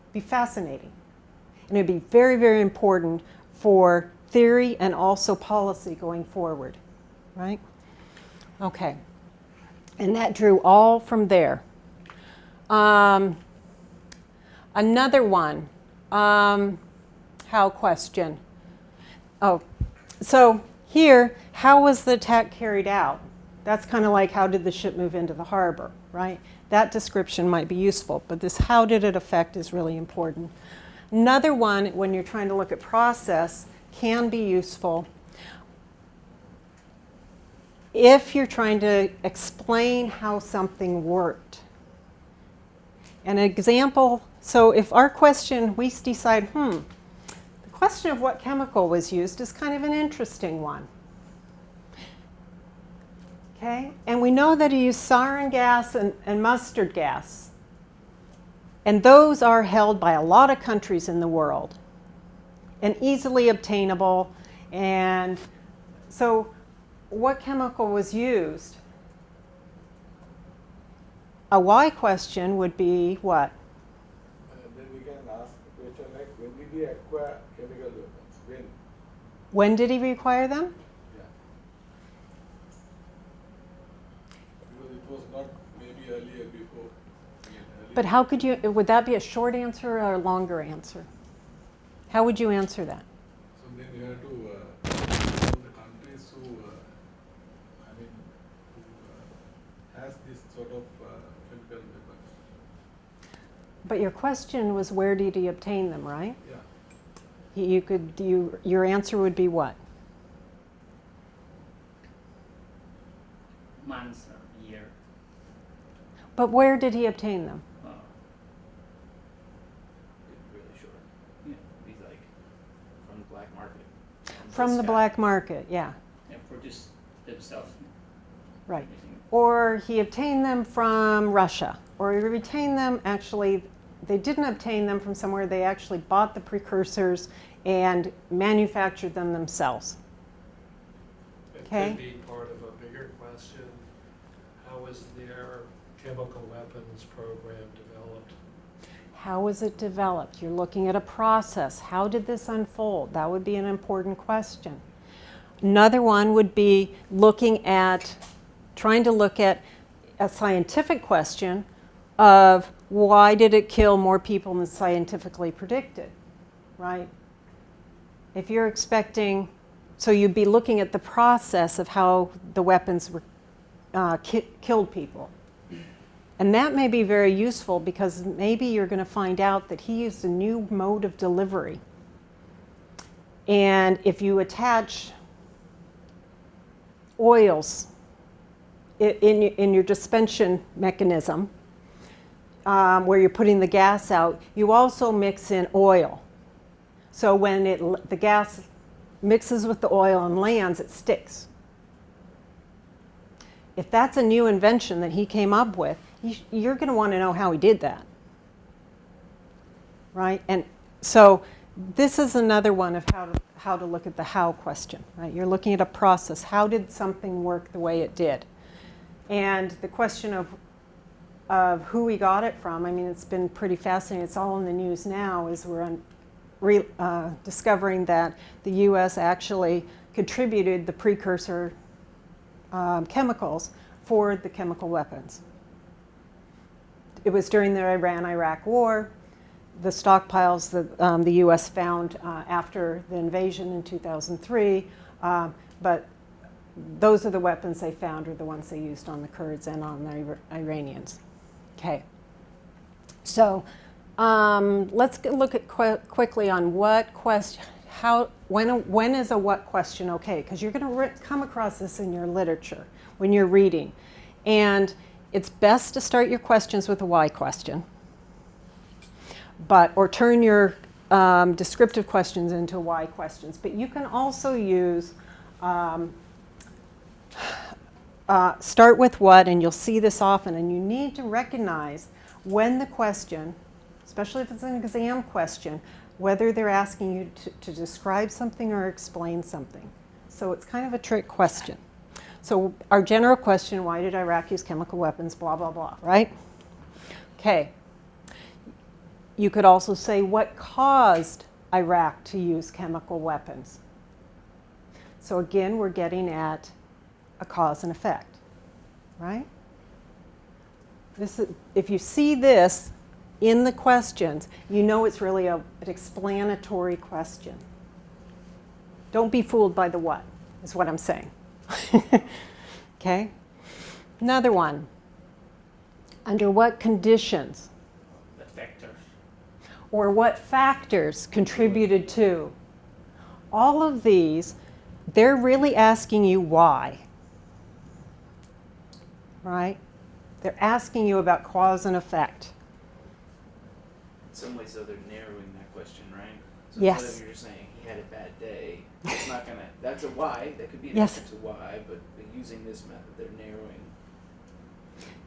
Speaker 1: It'd be fascinating. And it'd be very, very important for theory and also policy going forward, right? Okay. And that drew all from there. Another one, how question. Oh, so here, how was the attack carried out? That's kind of like, how did the ship move into the harbor, right? That description might be useful, but this how did it affect is really important. Another one, when you're trying to look at process, can be useful if you're trying to explain how something worked. An example, so if our question, we decide, the question of what chemical was used is kind of an interesting one. Okay? And we know that he used sarin gas and mustard gas. And those are held by a lot of countries in the world and easily obtainable. And so what chemical was used? A why question would be what?
Speaker 6: Then we can ask a question like, when did he acquire chemical weapons? When?
Speaker 1: When did he require them?
Speaker 6: Yeah. Because it was not maybe earlier before.
Speaker 1: But how could you, would that be a short answer or a longer answer? How would you answer that?
Speaker 6: So then you have to the countries who, who has this sort of chemical weapons.
Speaker 1: But your question was, where did he obtain them, right?
Speaker 6: Yeah.
Speaker 1: Your answer would be what?
Speaker 3: Months or year.
Speaker 1: But where did he obtain them?
Speaker 7: Really short.
Speaker 3: Yeah.
Speaker 7: He's like from the black market.
Speaker 1: From
Speaker 3: This
Speaker 1: the
Speaker 3: guy.
Speaker 1: black market, yeah,
Speaker 3: They produce themselves.
Speaker 1: right.
Speaker 3: Using-
Speaker 1: Or he obtained them from Russia, or he retained them, actually, they didn't obtain them from somewhere, they actually bought the precursors and manufactured them themselves.
Speaker 5: It
Speaker 1: Okay.
Speaker 5: could be part of a bigger question. How was their chemical weapons program developed?
Speaker 1: How was it developed? You're looking at a process. How did this unfold? That would be an important question. Another one would be trying to look at a scientific question of why did it kill more people than scientifically predicted, right? If you're expecting, so you'd be looking at the process of how the weapons were killed people. And that may be very useful because maybe you're going to find out that he used a new mode of delivery. And if you attach oils in your dispension mechanism, where you're putting the gas out, you also mix in oil. So when the gas mixes with the oil and lands, it sticks. if that's a new invention that he came up with, you're going to want to know how he did that. Right? And so this is another one of how to look at the how question. Right? You're looking at a process. How did something work the way it did? And the question of who we got it from, I mean, it's been pretty fascinating. It's all in the news now as we're discovering that the U.S. actually contributed the precursor chemicals for the chemical weapons. It was during the Iran-Iraq War, the stockpiles that the U.S. found after the invasion in 2003, but those are the weapons they found are the ones they used on the Kurds and on the Iranians. Okay. So let's look at quickly on what question, when is a what question okay? Because you're going to come across this in your literature when you're reading. And it's best to start your questions with a why question, or turn your descriptive questions into why questions. But you can also use start with what, and you'll see this often, and you need to recognize when the question, especially if it's an exam question, whether they're asking you to describe something or explain something. So it's kind of a trick question. So our general question, why did Iraq use chemical weapons, blah, blah, blah, right? Okay. You could also say, what caused Iraq to use chemical weapons? So again, we're getting at a cause and effect, right? If you see this in the questions, you know it's really an explanatory question. Don't be fooled by the what, is what I'm saying. Okay? Another one. Under what conditions
Speaker 3: The factors.
Speaker 1: or what factors contributed to? All of these, they're really asking you why. Right? They're asking you about cause and effect.
Speaker 2: In some ways, though, they're narrowing that question, right? So
Speaker 1: Yes.
Speaker 2: instead of you're just saying he had a bad day, it's not gonna. That's a why. That could be an
Speaker 1: Yes.
Speaker 2: answer to why, but using this method, they're narrowing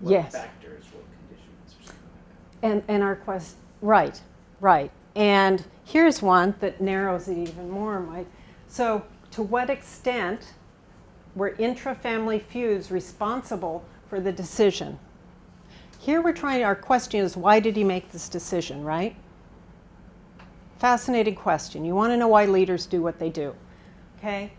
Speaker 2: what
Speaker 1: Yes.
Speaker 2: factors, what conditions, or something like that.
Speaker 1: And our quest, right. And here's one that narrows it even more, Mike. So, to what extent were intra-family feuds responsible for the decision? Here our question is, why did he make this decision, right? Fascinating question. You want to know why leaders do what they do, okay?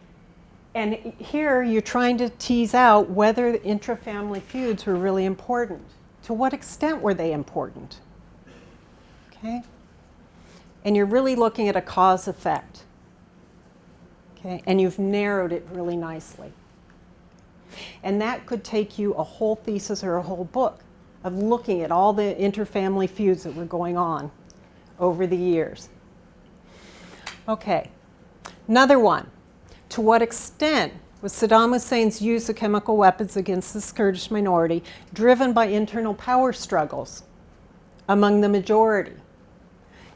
Speaker 1: And here you're trying to tease out whether the intra-family feuds were really important. To what extent were they important? Okay? And you're really looking at a cause-effect. Okay? And you've narrowed it really nicely. And that could take you a whole thesis or a whole book of looking at all the inter-family feuds that were going on over the years. Okay, another one. To what extent was Saddam Hussein's use of chemical weapons against the Kurdish minority driven by internal power struggles among the majority?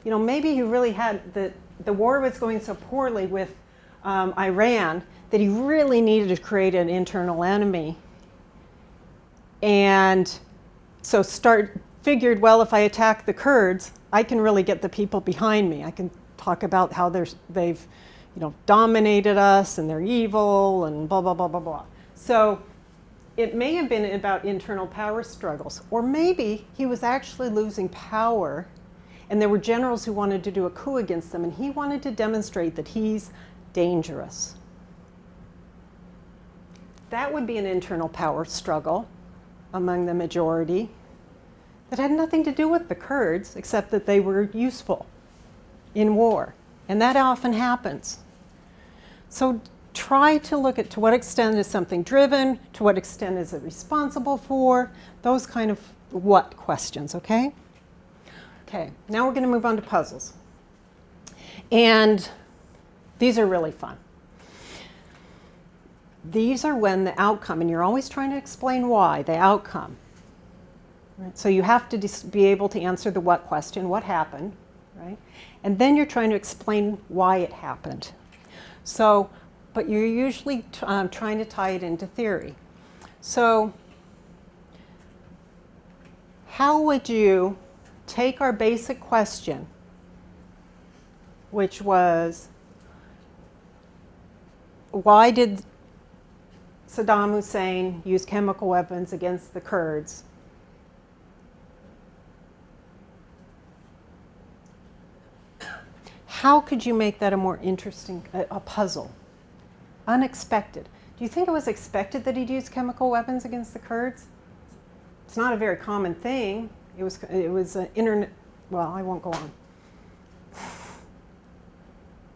Speaker 1: You know, maybe he really had, the war was going so poorly with Iran that he really needed to create an internal enemy. And so figured, well, if I attack the Kurds, I can really get the people behind me. I can talk about how they've dominated us and they're evil and blah, blah, blah, blah, blah. So it may have been about internal power struggles. Or maybe he was actually losing power and there were generals who wanted to do a coup against them and he wanted to demonstrate that he's dangerous. That would be an internal power struggle among the majority that had nothing to do with the Kurds except that they were useful in war. And that often happens. So try to look at to what extent is something driven, to what extent is it responsible for, those kind of what questions, okay? Okay, now we're going to move on to puzzles. And these are really fun. These are when the outcome, and you're always trying to explain why, the outcome. Right? So you have to be able to answer the what question, what happened, right? And then you're trying to explain why it happened. So, but you're usually trying to tie it into theory. So, how would you take our basic question, which was, why did Saddam Hussein use chemical weapons against the Kurds? How could you make that a more interesting, a puzzle? Unexpected. Do you think it was expected that he'd use chemical weapons against the Kurds? It's not a very common thing. It was an internet, well, I won't go on.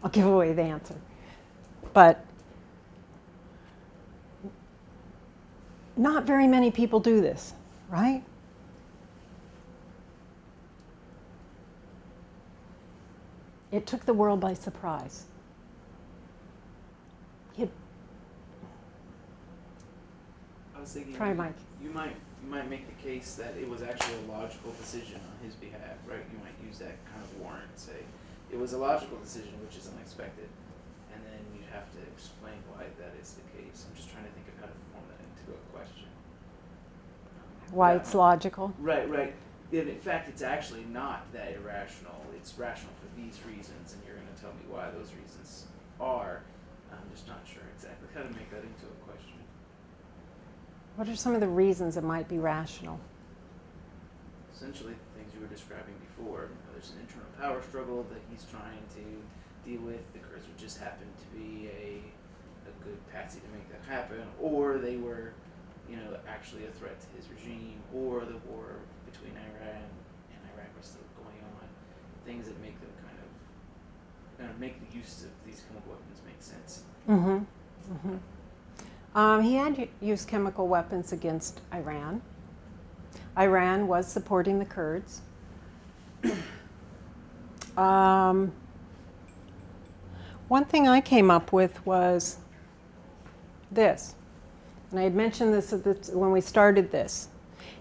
Speaker 1: I'll give away the answer. But not very many people do this, right? It took the world by surprise.
Speaker 2: I was thinking
Speaker 1: Try, Mike.
Speaker 2: you might make the case that it was actually a logical decision on his behalf, right? You might use that kind of warrant, say it was a logical decision, which is unexpected, and then you have to explain why that is the case. I'm just trying to think of how to form that into a question.
Speaker 1: Why
Speaker 2: Yeah.
Speaker 1: it's logical?
Speaker 2: Right, right. In fact, it's actually not that irrational. It's rational for these reasons, and you're going to tell me why those reasons are. I'm just not sure exactly how to make that into a question.
Speaker 1: What are some of the reasons it might be rational?
Speaker 2: Essentially, the things you were describing before. There's an internal power struggle that he's trying to deal with. The Kurds would just happen to be a good patsy to make that happen, or they were, actually a threat to his regime, or the war between Iran and Iraq was still going on. Things that make them kind of make the use of these chemical weapons make sense.
Speaker 1: He had used chemical weapons against Iran. Iran was supporting the Kurds. One thing I came up with was this, and I had mentioned this when we started this.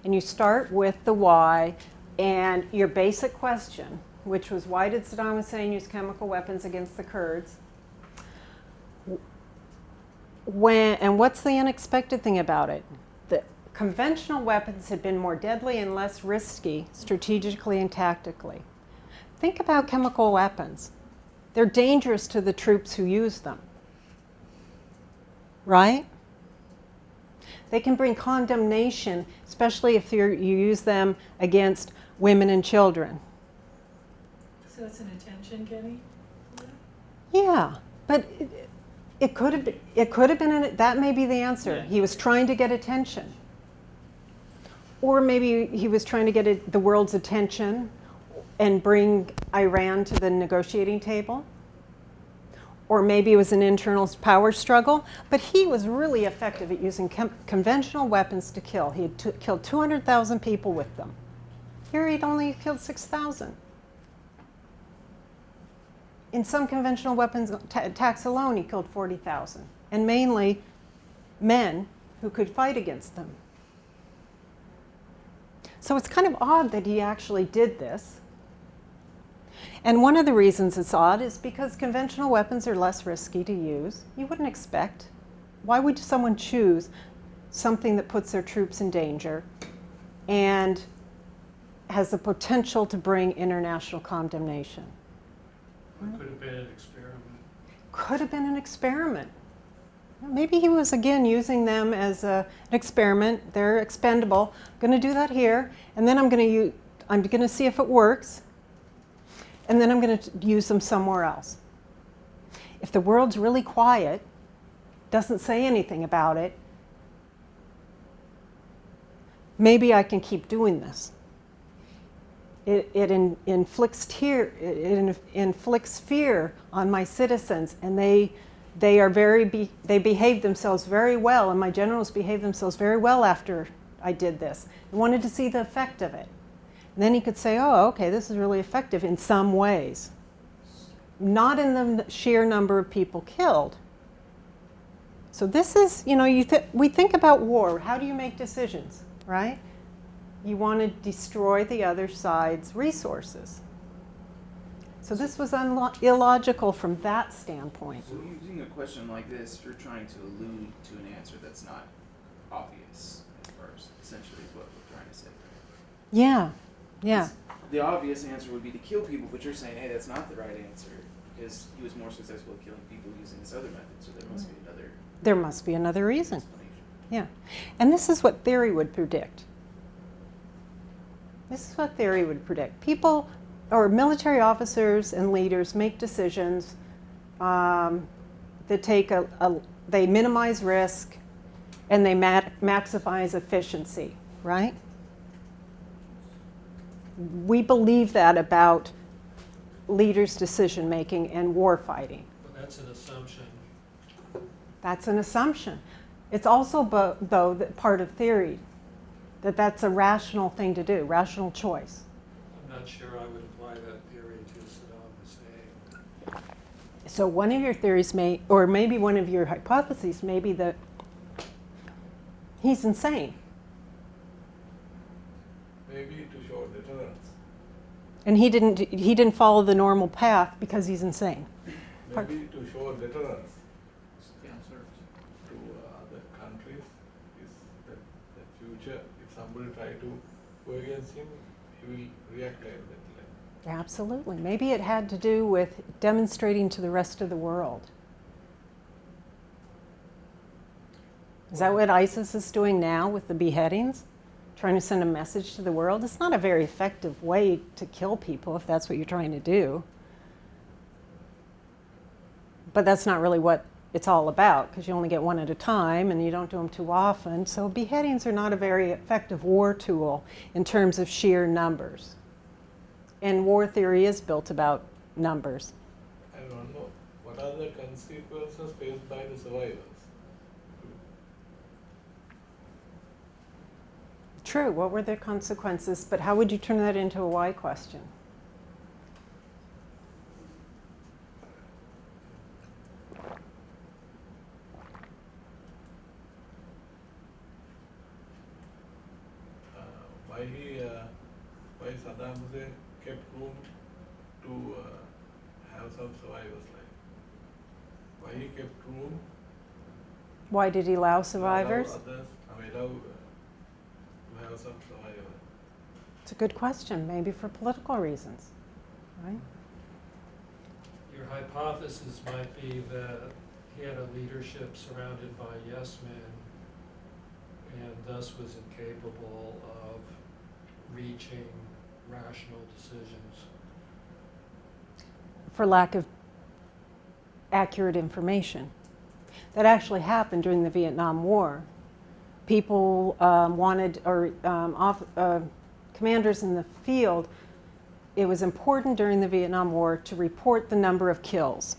Speaker 1: And you start with the why and your basic question, which was, why did Saddam Hussein use chemical weapons against the Kurds? And what's the unexpected thing about it? The conventional weapons had been more deadly and less risky strategically and tactically. Think about chemical weapons. They're dangerous to the troops who use them, right? They can bring condemnation, especially if you use them against women and children.
Speaker 8: So it's an attention getting?
Speaker 1: Yeah, but it could have been, that may be the answer.
Speaker 3: Yeah.
Speaker 1: He was trying to get attention. Or maybe he was trying to get the world's attention and bring Iran to the negotiating table. Or maybe it was an internal power struggle. But he was really effective at using conventional weapons to kill. He had killed 200,000 people with them. Here he'd only killed 6,000. In some conventional weapons attacks alone, he killed 40,000. And mainly men who could fight against them. So it's kind of odd that he actually did this. And one of the reasons it's odd is because conventional weapons are less risky to use. You wouldn't expect. Why would someone choose something that puts their troops in danger and has the potential to bring international condemnation?
Speaker 5: It could have been an experiment.
Speaker 1: Could have been an experiment. Maybe he was, again, using them as an experiment. They're expendable. I'm going to do that here, and then I'm going to see if it works, and then I'm going to use them somewhere else. If the world's really quiet, doesn't say anything about it, maybe I can keep doing this. It inflicts fear on my citizens, and they behave themselves very well, and my generals behaved themselves very well after I did this. I wanted to see the effect of it. And then he could say, oh, okay, this is really effective in some ways. Not in the sheer number of people killed. So this is, we think about war. How do you make decisions, right? You want to destroy the other side's resources. So this was illogical from that standpoint.
Speaker 2: So using a question like this, you're trying to allude to an answer that's not obvious at first, essentially is what we're trying to say.
Speaker 1: Yeah, yeah.
Speaker 2: The obvious answer would be to kill people, but you're saying, hey, that's not the right answer because he was more successful at killing people using this other method, so there must be another
Speaker 1: There must be another reason.
Speaker 2: explanation.
Speaker 1: Yeah. And this is what theory would predict. This is what theory would predict. People or military officers and leaders make decisions that take they minimize risk and they maximize efficiency, right? We believe that about leaders' decision making and war fighting.
Speaker 5: But that's an assumption.
Speaker 1: That's an assumption. It's also, though, that part of theory, that that's a rational thing to do, rational choice.
Speaker 5: I'm not sure I would apply that theory to Saddam Hussein.
Speaker 1: So one of your theories may, or maybe one of your hypotheses may be that he's insane.
Speaker 6: Maybe to show deterrence.
Speaker 1: And he didn't follow the normal path because he's insane.
Speaker 6: Maybe to show deterrence
Speaker 3: Yeah, sort of.
Speaker 6: to other countries is that future, if somebody try to go against him, he will react like that.
Speaker 1: Absolutely. Maybe it had to do with demonstrating to the rest of the world. Is that what ISIS is doing now with the beheadings? Trying to send a message to the world? It's not a very effective way to kill people if that's what you're trying to do. But that's not really what it's all about, because you only get one at a time and you don't do them too often. So beheadings are not a very effective war tool in terms of sheer numbers. And war theory is built about numbers.
Speaker 6: I don't know what are the consequences faced by the survivors.
Speaker 1: True, what were the consequences? But how would you turn that into a why question?
Speaker 6: Why Saddam Hussein kept room to have some survivors, like why he kept room
Speaker 1: Why did he allow
Speaker 6: to
Speaker 1: survivors?
Speaker 6: allow others, to have some survivors.
Speaker 1: It's a good question, maybe for political reasons, right?
Speaker 5: Your hypothesis might be that he had a leadership surrounded by yes men and thus was incapable of reaching rational decisions.
Speaker 1: For lack of accurate information. That actually happened during the Vietnam War. People wanted, or commanders in the field, it was important during the Vietnam War to report the number of kills.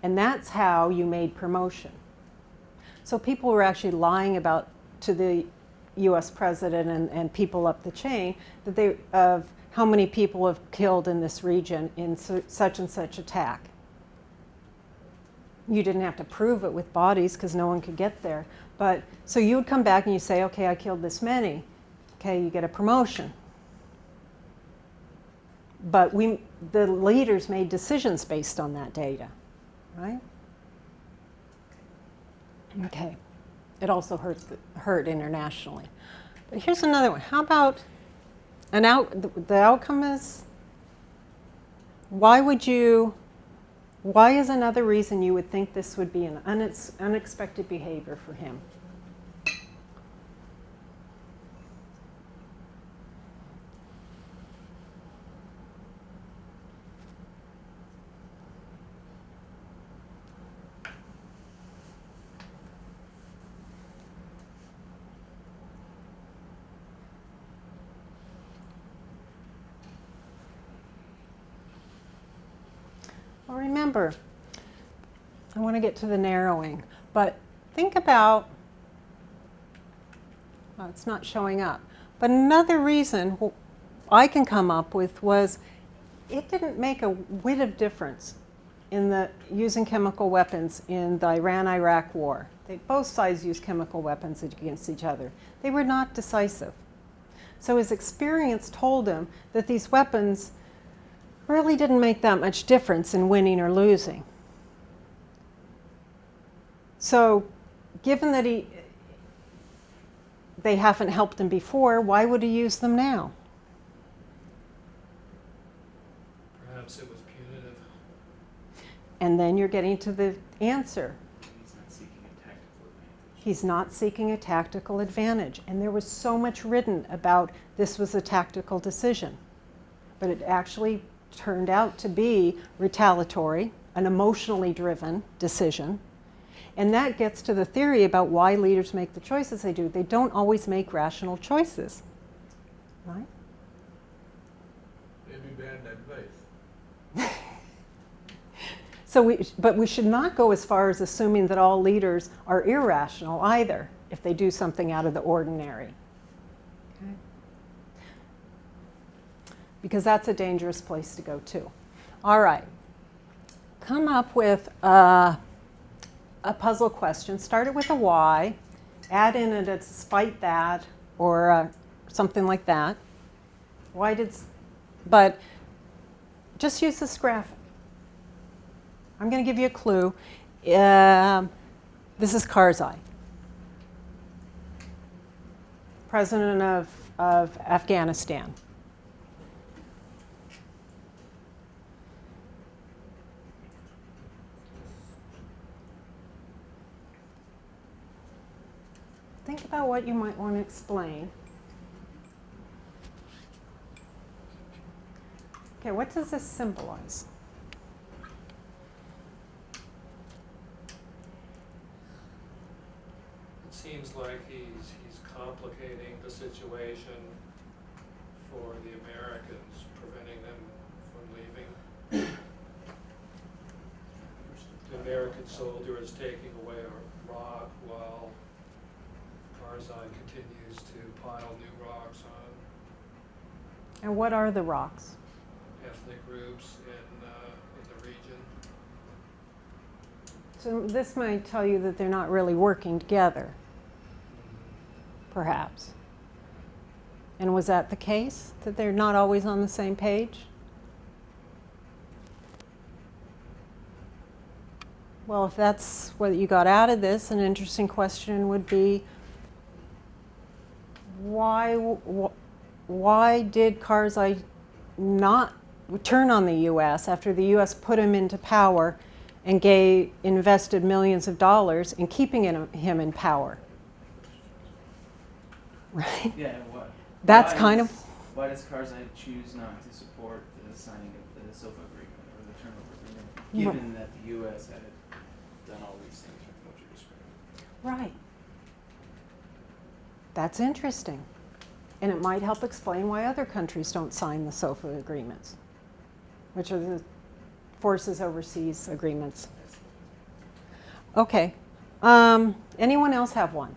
Speaker 1: And that's how you made promotion. So people were actually lying about to the US president and people up the chain that of how many people have killed in this region in such and such attack. You didn't have to prove it with bodies because no one could get there. But so you would come back and you say, okay, I killed this many. Okay, you get a promotion. But the leaders made decisions based on that data, right? Okay. It also hurt internationally. But here's another one. How about the outcome is, why is another reason you would think this would be an unexpected behavior for him? Well, remember, I want to get to the narrowing, but think about, well, it's not showing up, but another reason I can come up with was it didn't make a whit of difference in using chemical weapons in the Iran-Iraq war. Both sides used chemical weapons against each other. They were not decisive. So his experience told him that these weapons really didn't make that much difference in winning or losing. So given that they haven't helped him before, why would he use them now?
Speaker 5: Perhaps it was punitive.
Speaker 1: And then you're getting to the answer.
Speaker 2: He's not seeking a tactical advantage.
Speaker 1: He's not seeking a tactical advantage. And there was so much written about this was a tactical decision. But it actually turned out to be retaliatory, an emotionally driven decision. And that gets to the theory about why leaders make the choices they do. They don't always make rational choices, right?
Speaker 6: Maybe bad advice.
Speaker 1: But we should not go as far as assuming that all leaders are irrational either if they do something out of the ordinary. Okay? Because that's a dangerous place to go too. All right. Come up with a puzzle question. Start it with a why. Add in a despite that or something like that. But just use this graphic. I'm going to give you a clue. This is Karzai, president of Afghanistan. Think about what you might want to explain. Okay, what does this symbolize?
Speaker 5: It seems like he's complicating the situation for the Americans, preventing them from leaving. The American soldier is taking away a rock while Karzai continues to pile new rocks on
Speaker 1: And what are the rocks?
Speaker 5: ethnic groups in the region.
Speaker 1: So this might tell you that they're not really working together, perhaps. And was that the case, that they're not always on the same page? Well, if that's what you got out of this, an interesting question would be, why did Karzai not turn on the U.S. after the U.S. put him into power and invested millions of dollars in keeping him in power? Right?
Speaker 2: Yeah, what?
Speaker 1: That's
Speaker 2: why
Speaker 1: kind
Speaker 2: does-
Speaker 1: of-
Speaker 2: Why does Karzai choose not to support the signing of the SOFA agreement or the turnover agreement, given that the U.S. had done all these things from what you're describing?
Speaker 1: Right. That's interesting. And it might help explain why other countries don't sign the SOFA agreements, which are the Forces Overseas Agreements. Okay. Anyone else have one?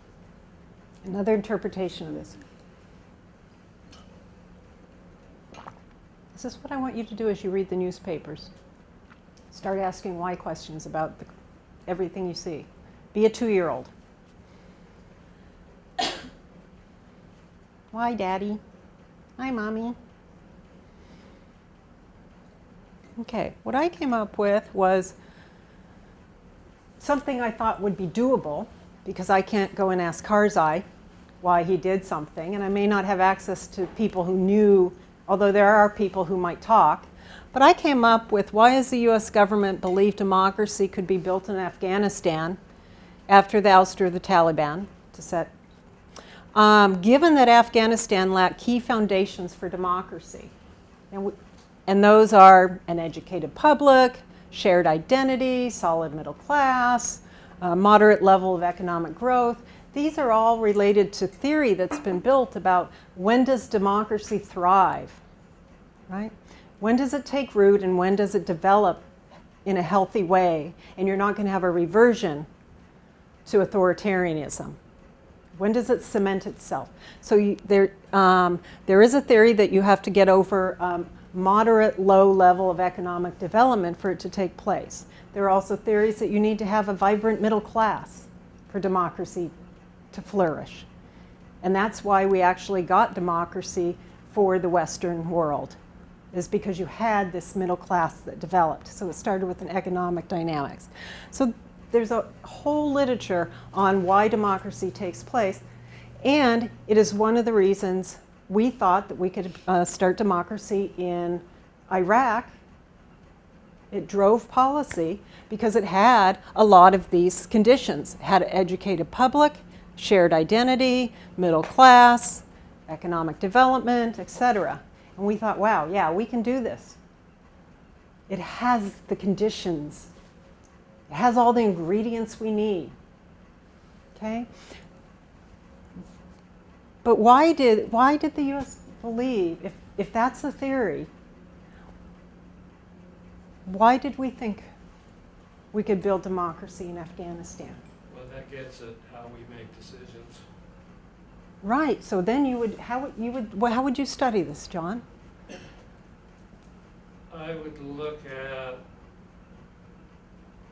Speaker 1: Another interpretation of this? This is what I want you to do as you read the newspapers. Start asking why questions about everything you see. Be a 2-year-old. Why, Daddy? Hi, Mommy. Okay, what I came up with was something I thought would be doable, because I can't go and ask Karzai why he did something, and I may not have access to people who knew, although there are people who might talk. But I came up with, why does the U.S. government believe democracy could be built in Afghanistan after the ouster of the Taliban, given that Afghanistan lacked key foundations for democracy. And those are an educated public, shared identity, solid middle class, moderate level of economic growth. These are all related to theory that's been built about when does democracy thrive, right? When does it take root and when does it develop in a healthy way? And you're not going to have a reversion to authoritarianism. When does it cement itself? So there is a theory that you have to get over moderate, low level of economic development for it to take place. There are also theories that you need to have a vibrant middle class for democracy to flourish. And that's why we actually got democracy for the Western world, is because you had this middle class that developed. So it started with an economic dynamics. So there's a whole literature on why democracy takes place. And it is one of the reasons we thought that we could start democracy in Iraq. It drove policy because it had a lot of these conditions. It had an educated public, shared identity, middle class, economic development, etc. And we thought, wow, yeah, we can do this. It has the conditions. It has all the ingredients we need. Okay? But why did the U.S. believe, if that's the theory, why did we think we could build democracy in Afghanistan?
Speaker 5: Well, that gets at how we make decisions.
Speaker 1: Right. So then how would you study this, John?
Speaker 5: I would look at,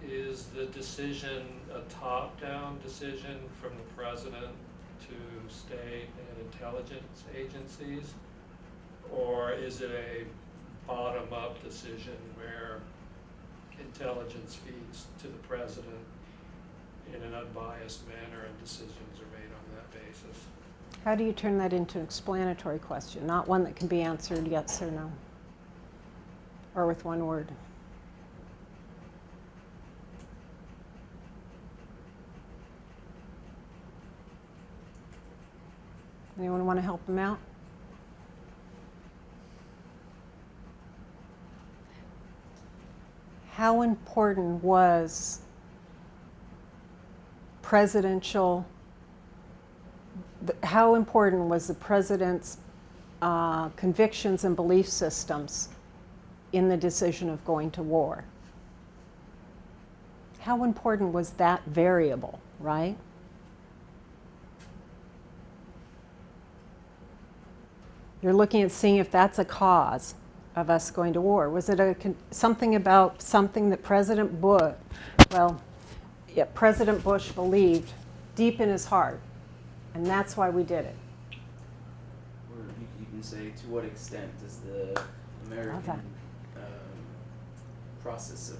Speaker 5: is the decision a top-down decision from the president to state and intelligence agencies? Or is it a bottom-up decision where intelligence feeds to the president in an unbiased manner and decisions are made on that basis?
Speaker 1: How do you turn that into an explanatory question, not one that can be answered yes or no, or with one word? Anyone want to help them out? How important was how important was the president's convictions and belief systems in the decision of going to war? How important was that variable, right? You're looking at seeing if that's a cause of us going to war. Was it something about something that President Bush believed deep in his heart, and that's why we did it?
Speaker 2: Or you could even say, to what extent does the American process of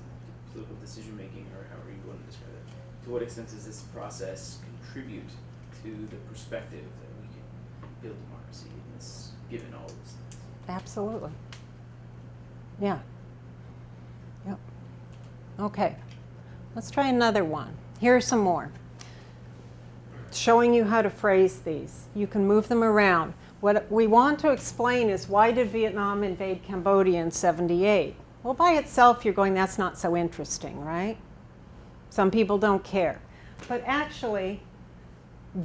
Speaker 2: political decision making, or however you want to describe it, to what extent does this process contribute to the perspective that we can build democracy in this, given all those things?
Speaker 1: Absolutely. Yeah. Yep. Okay. Let's try another one. Here are some more. Showing you how to phrase these. You can move them around. What we want to explain is, why did Vietnam invade Cambodia in '78? Well, by itself, you're going, that's not so interesting, right? Some people don't care. But actually,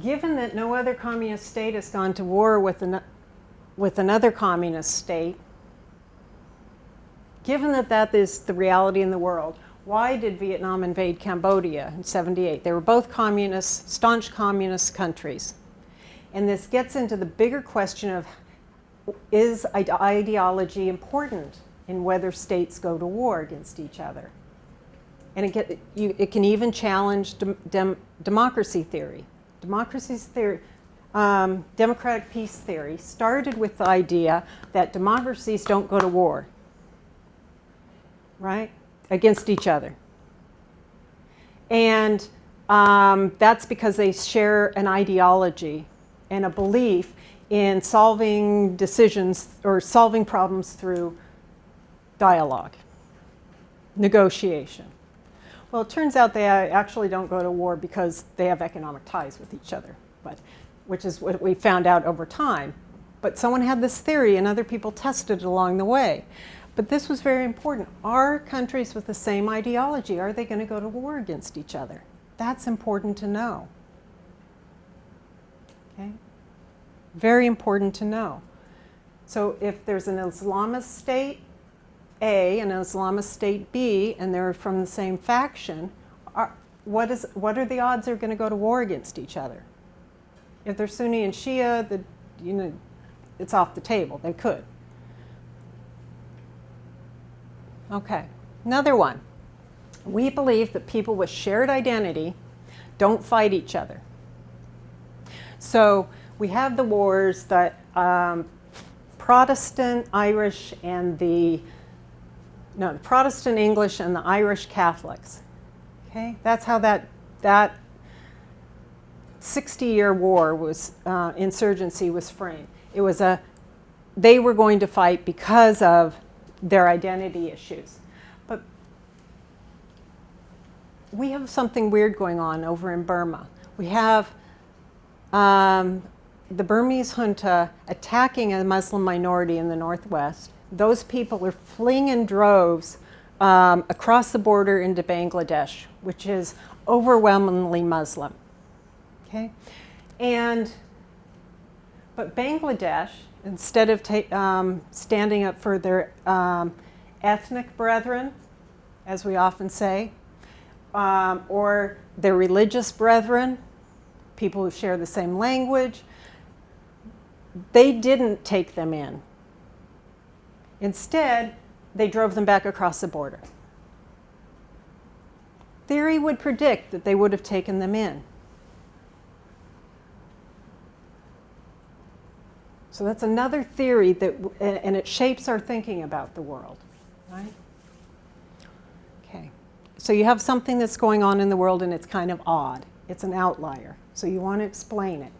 Speaker 1: given that no other communist state has gone to war with another communist state, given that that is the reality in the world, why did Vietnam invade Cambodia in '78? They were both communist, staunch communist countries. And this gets into the bigger question of, is ideology important in whether states go to war against each other? And it can even challenge democracy theory. Democratic peace theory started with the idea that democracies don't go to war, right, against each other. And that's because they share an ideology and a belief in solving decisions or solving problems through dialogue, negotiation. Well, it turns out they actually don't go to war because they have economic ties with each other, which is what we found out over time. But someone had this theory and other people tested it along the way. But this was very important. Are countries with the same ideology, are they going to go to war against each other? That's important to know. Okay? Very important to know. So if there's an Islamist state A and an Islamist state B, and they're from the same faction, what are the odds they're going to go to war against each other? If they're Sunni and Shia, it's off the table. They could. Okay, another one. We believe that people with shared identity don't fight each other. So we have the wars that Protestant Irish and the Protestant English and the Irish Catholics. Okay, that's how that 60-year war was, insurgency was framed. It was they were going to fight because of their identity issues. But we have something weird going on over in Burma. We have the Burmese junta attacking a Muslim minority in the northwest. Those people are fleeing in droves across the border into Bangladesh, which is overwhelmingly Muslim. Okay? But Bangladesh, instead of standing up for their ethnic brethren, as we often say, or their religious brethren, people who share the same language, they didn't take them in. Instead, they drove them back across the border. Theory would predict that they would have taken them in. So that's another theory that, and it shapes our thinking about the world, right? Okay. So you have something that's going on in the world and it's kind of odd. It's an outlier. So you want to explain it.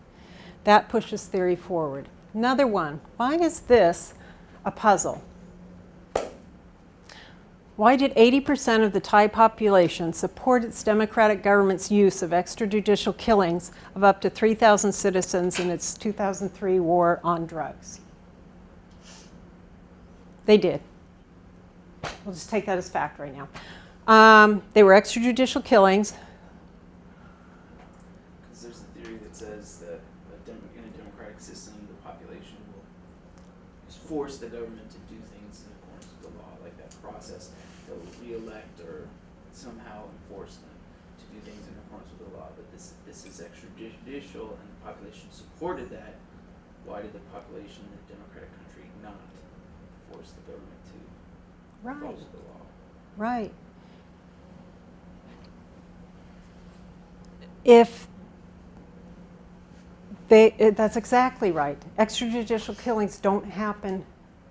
Speaker 1: That pushes theory forward. Another one, why is this a puzzle? Why did 80% of the Thai population support its democratic government's use of extrajudicial killings of up to 3,000 citizens in its 2003 war on drugs? They did. We'll just take that as fact right now. They were extrajudicial killings.
Speaker 2: Because there's a theory that says that in a democratic system, the population will just force the government to do things in accordance with the law, like that process. They'll re-elect or somehow enforce them to do things in accordance with the law. But this is extrajudicial, and the population supported that. Why did the population in a democratic country not force the government to follow the law?
Speaker 1: Right. If that's exactly right. Extrajudicial killings don't happen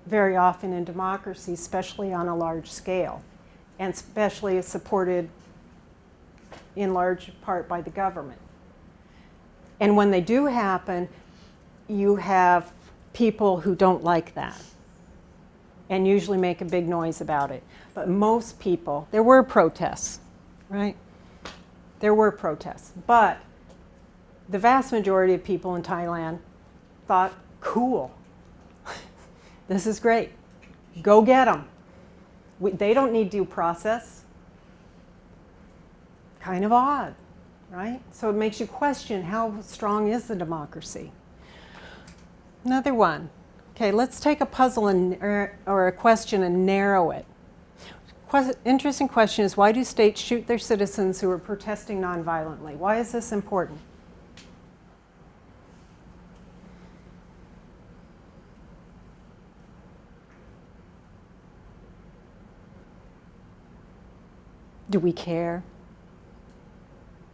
Speaker 1: very often in democracy, especially on a large scale, and especially supported in large part by the government. And when they do happen, you have people who don't like that and usually make a big noise about it. But most people, there were protests, right? There were protests, but the vast majority of people in Thailand thought, cool, this is great, go get them. They don't need due process. Kind of odd, right? So it makes you question, how strong is the democracy? Another one. Okay, let's take a puzzle or a question and narrow it. Interesting question is, why do states shoot their citizens who are protesting nonviolently? Why is this important? Do we care?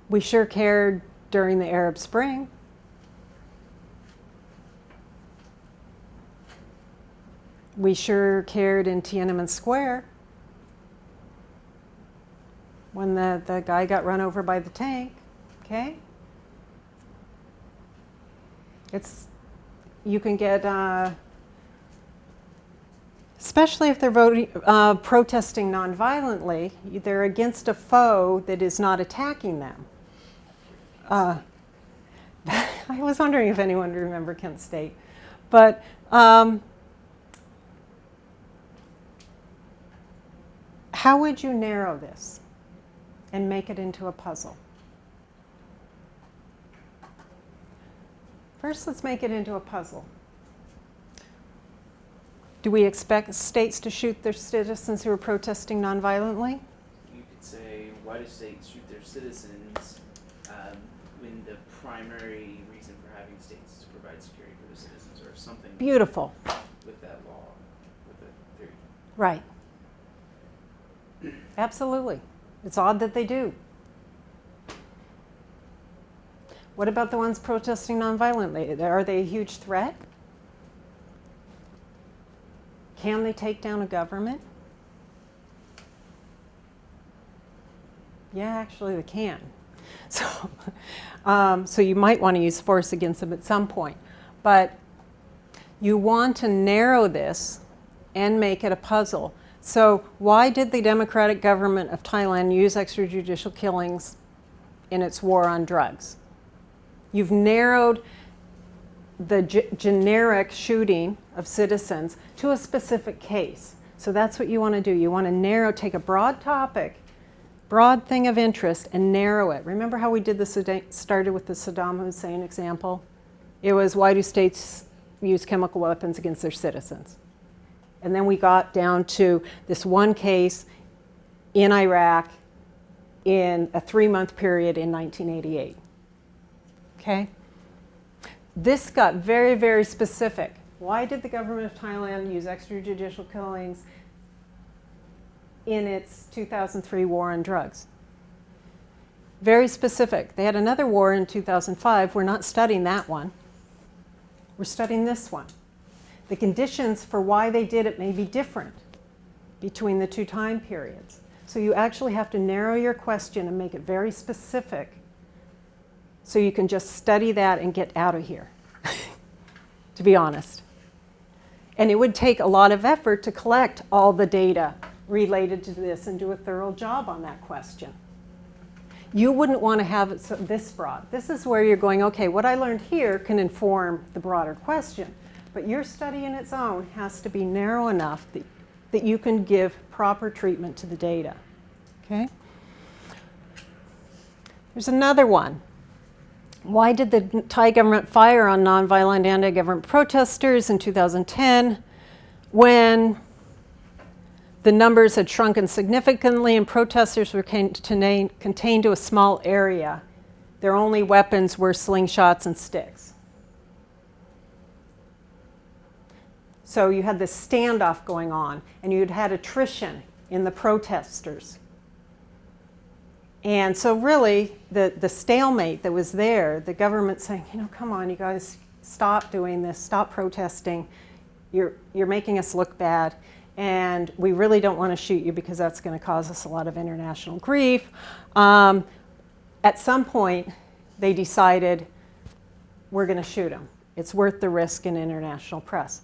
Speaker 1: We sure cared during the Arab Spring. We sure cared in Tiananmen Square when the guy got run over by the tank, okay? You can get, especially if they're protesting nonviolently, they're against a foe that is not attacking them. I was wondering if anyone would remember Kent State. But how would you narrow this and make it into a puzzle? First, let's make it into a puzzle. Do we expect states to shoot their citizens who are protesting nonviolently?
Speaker 2: You could say, why do states shoot their citizens when the primary reason for having states is to provide security for the citizens, or something
Speaker 1: Beautiful.
Speaker 2: with that law, with the theory?
Speaker 1: Right. Absolutely. It's odd that they do. What about the ones protesting nonviolently? Are they a huge threat? Can they take down a government? Yeah, actually they can. So you might want to use force against them at some point. But you want to narrow this and make it a puzzle. So why did the democratic government of Thailand use extrajudicial killings in its war on drugs? You've narrowed the generic shooting of citizens to a specific case. So that's what you want to do. You want to narrow, take a broad topic, broad thing of interest, and narrow it. Remember how we did this, started with the Saddam Hussein example? It was, why do states use chemical weapons against their citizens? And then we got down to this one case in Iraq in a 3-month period in 1988. Okay? This got very, very specific. Why did the government of Thailand use extrajudicial killings in its 2003 war on drugs? Very specific. They had another war in 2005. We're not studying that one. We're studying this one. The conditions for why they did it may be different between the two time periods. So you actually have to narrow your question and make it very specific so you can just study that and get out of here, to be honest. And it would take a lot of effort to collect all the data related to this and do a thorough job on that question. You wouldn't want to have it this broad. This is where you're going, okay, what I learned here can inform the broader question. But your study in its own has to be narrow enough that you can give proper treatment to the data. Okay? There's another one. Why did the Thai government fire on nonviolent anti-government protesters in 2010 when the numbers had shrunken significantly and protesters were contained to a small area? Their only weapons were slingshots and sticks. So you had this standoff going on, and you'd had attrition in the protesters. And so really, the stalemate that was there, the government saying, come on, you guys, stop doing this, stop protesting. You're making us look bad, and we really don't want to shoot you because that's going to cause us a lot of international grief. At some point, they decided, we're going to shoot him. It's worth the risk in international press.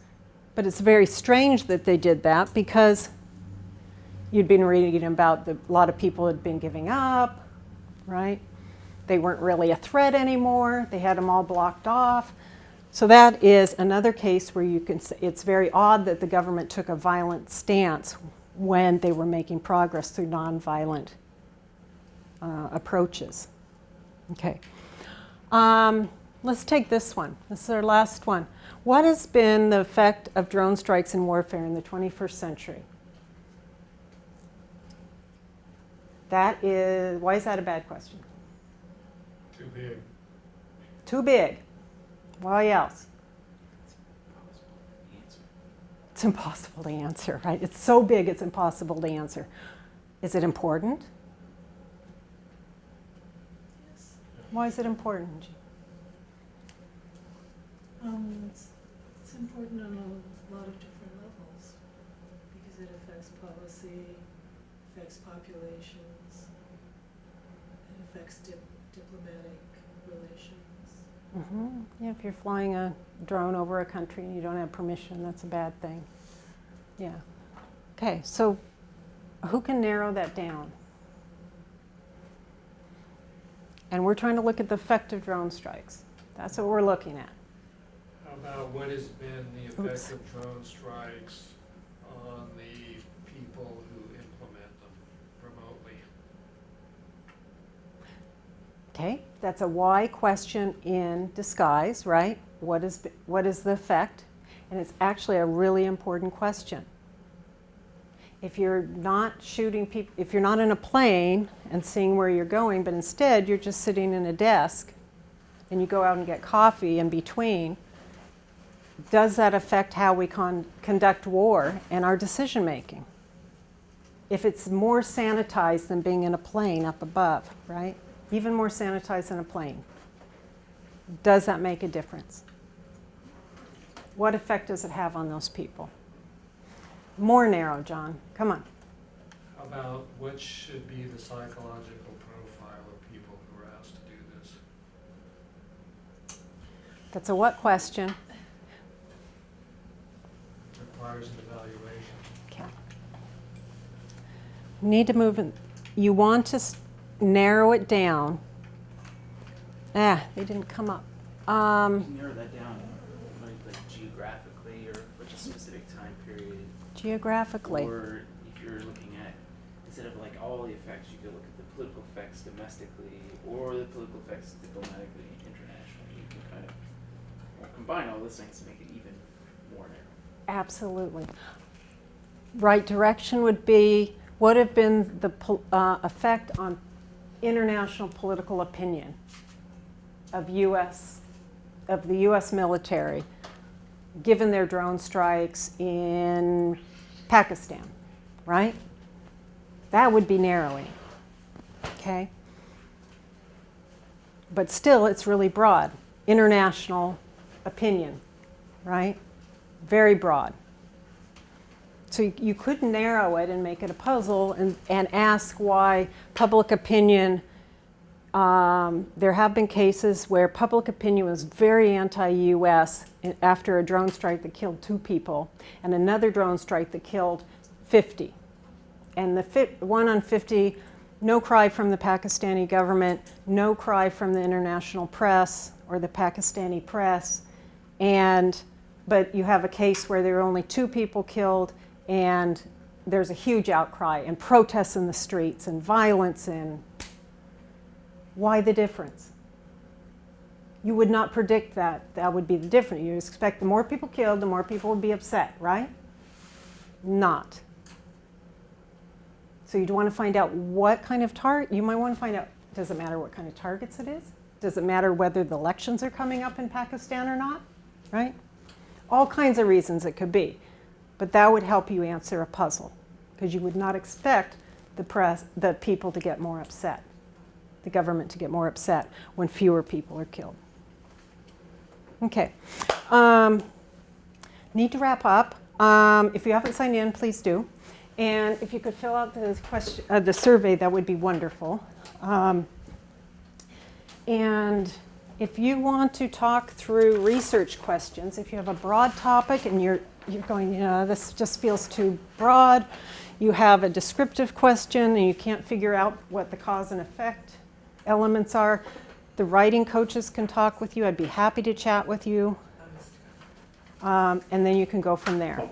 Speaker 1: But it's very strange that they did that because you'd been reading about a lot of people had been giving up, right? They weren't really a threat anymore. They had them all blocked off. So that is another case where you can say it's very odd that the government took a violent stance when they were making progress through nonviolent approaches. Okay. Let's take this one. This is our last one. What has been the effect of drone strikes in warfare in the 21st century? Why is that a bad question?
Speaker 5: Too big.
Speaker 1: Too big. Why else? It's impossible to answer, right? It's so big it's impossible to answer. Is it important?
Speaker 8: Yes.
Speaker 1: Why is it important?
Speaker 8: It's important on a lot of different levels because it affects policy, affects populations, it affects diplomatic relations.
Speaker 1: Mm-hmm. Yeah, if you're flying a drone over a country and you don't have permission, that's a bad thing. Yeah. Okay, so who can narrow that down? And we're trying to look at the effect of drone strikes. That's what we're looking at.
Speaker 5: How about what has been the effect of drone strikes on the people who implement them remotely?
Speaker 1: Okay, that's a why question in disguise, right? What is the effect? And it's actually a really important question. If you're not shooting people, if you're not in a plane and seeing where you're going, but instead you're just sitting in a desk and you go out and get coffee in between, does that affect how we conduct war and our decision making? If it's more sanitized than being in a plane up above, right? Even more sanitized than a plane. Does that make a difference? What effect does it have on those people? More narrow, John. Come on.
Speaker 5: How about what should be the psychological profile of people who are
Speaker 1: That's a what question?
Speaker 5: Requires an evaluation.
Speaker 1: Okay. Need to move in. You want to narrow it down. They didn't come up.
Speaker 2: Narrow that down, like geographically or with a specific time period.
Speaker 1: Geographically.
Speaker 2: Or if you're looking at, instead of like all the effects, you could look at the political effects domestically or the political effects diplomatically, internationally. You can kind of combine all those things to make it even more narrow.
Speaker 1: Absolutely. Right direction would be, what have been the effect on international political opinion of the U.S. military, given their drone strikes in Pakistan, right? That would be narrowing, okay? But still, it's really broad. International opinion, right? Very broad. So you could narrow it and make it a puzzle and ask why public opinion, there have been cases where public opinion was very anti-US after a drone strike that killed 2 people and another drone strike that killed 50. And the one on 50, no cry from the Pakistani government, no cry from the international press or the Pakistani press. But you have a case where there are only 2 people killed and there's a huge outcry and protests in the streets and violence. And why the difference? You would not predict that would be the difference. You expect the more people killed, the more people would be upset, right? Not. So you'd want to find out what kind of target, you might want to find out, does it matter what kind of targets it is? Does it matter whether the elections are coming up in Pakistan or not, right? All kinds of reasons it could be. But that would help you answer a puzzle, because you would not expect the people to get more upset, the government to get more upset when fewer people are killed. Okay. Need to wrap up. If you haven't signed in, please do. And if you could fill out the survey, that would be wonderful. And if you want to talk through research questions, if you have a broad topic and you're going, this just feels too broad, you have a descriptive question and you can't figure out what the cause and effect elements are, the writing coaches can talk with you. I'd be happy to chat with you. And then you can go from there.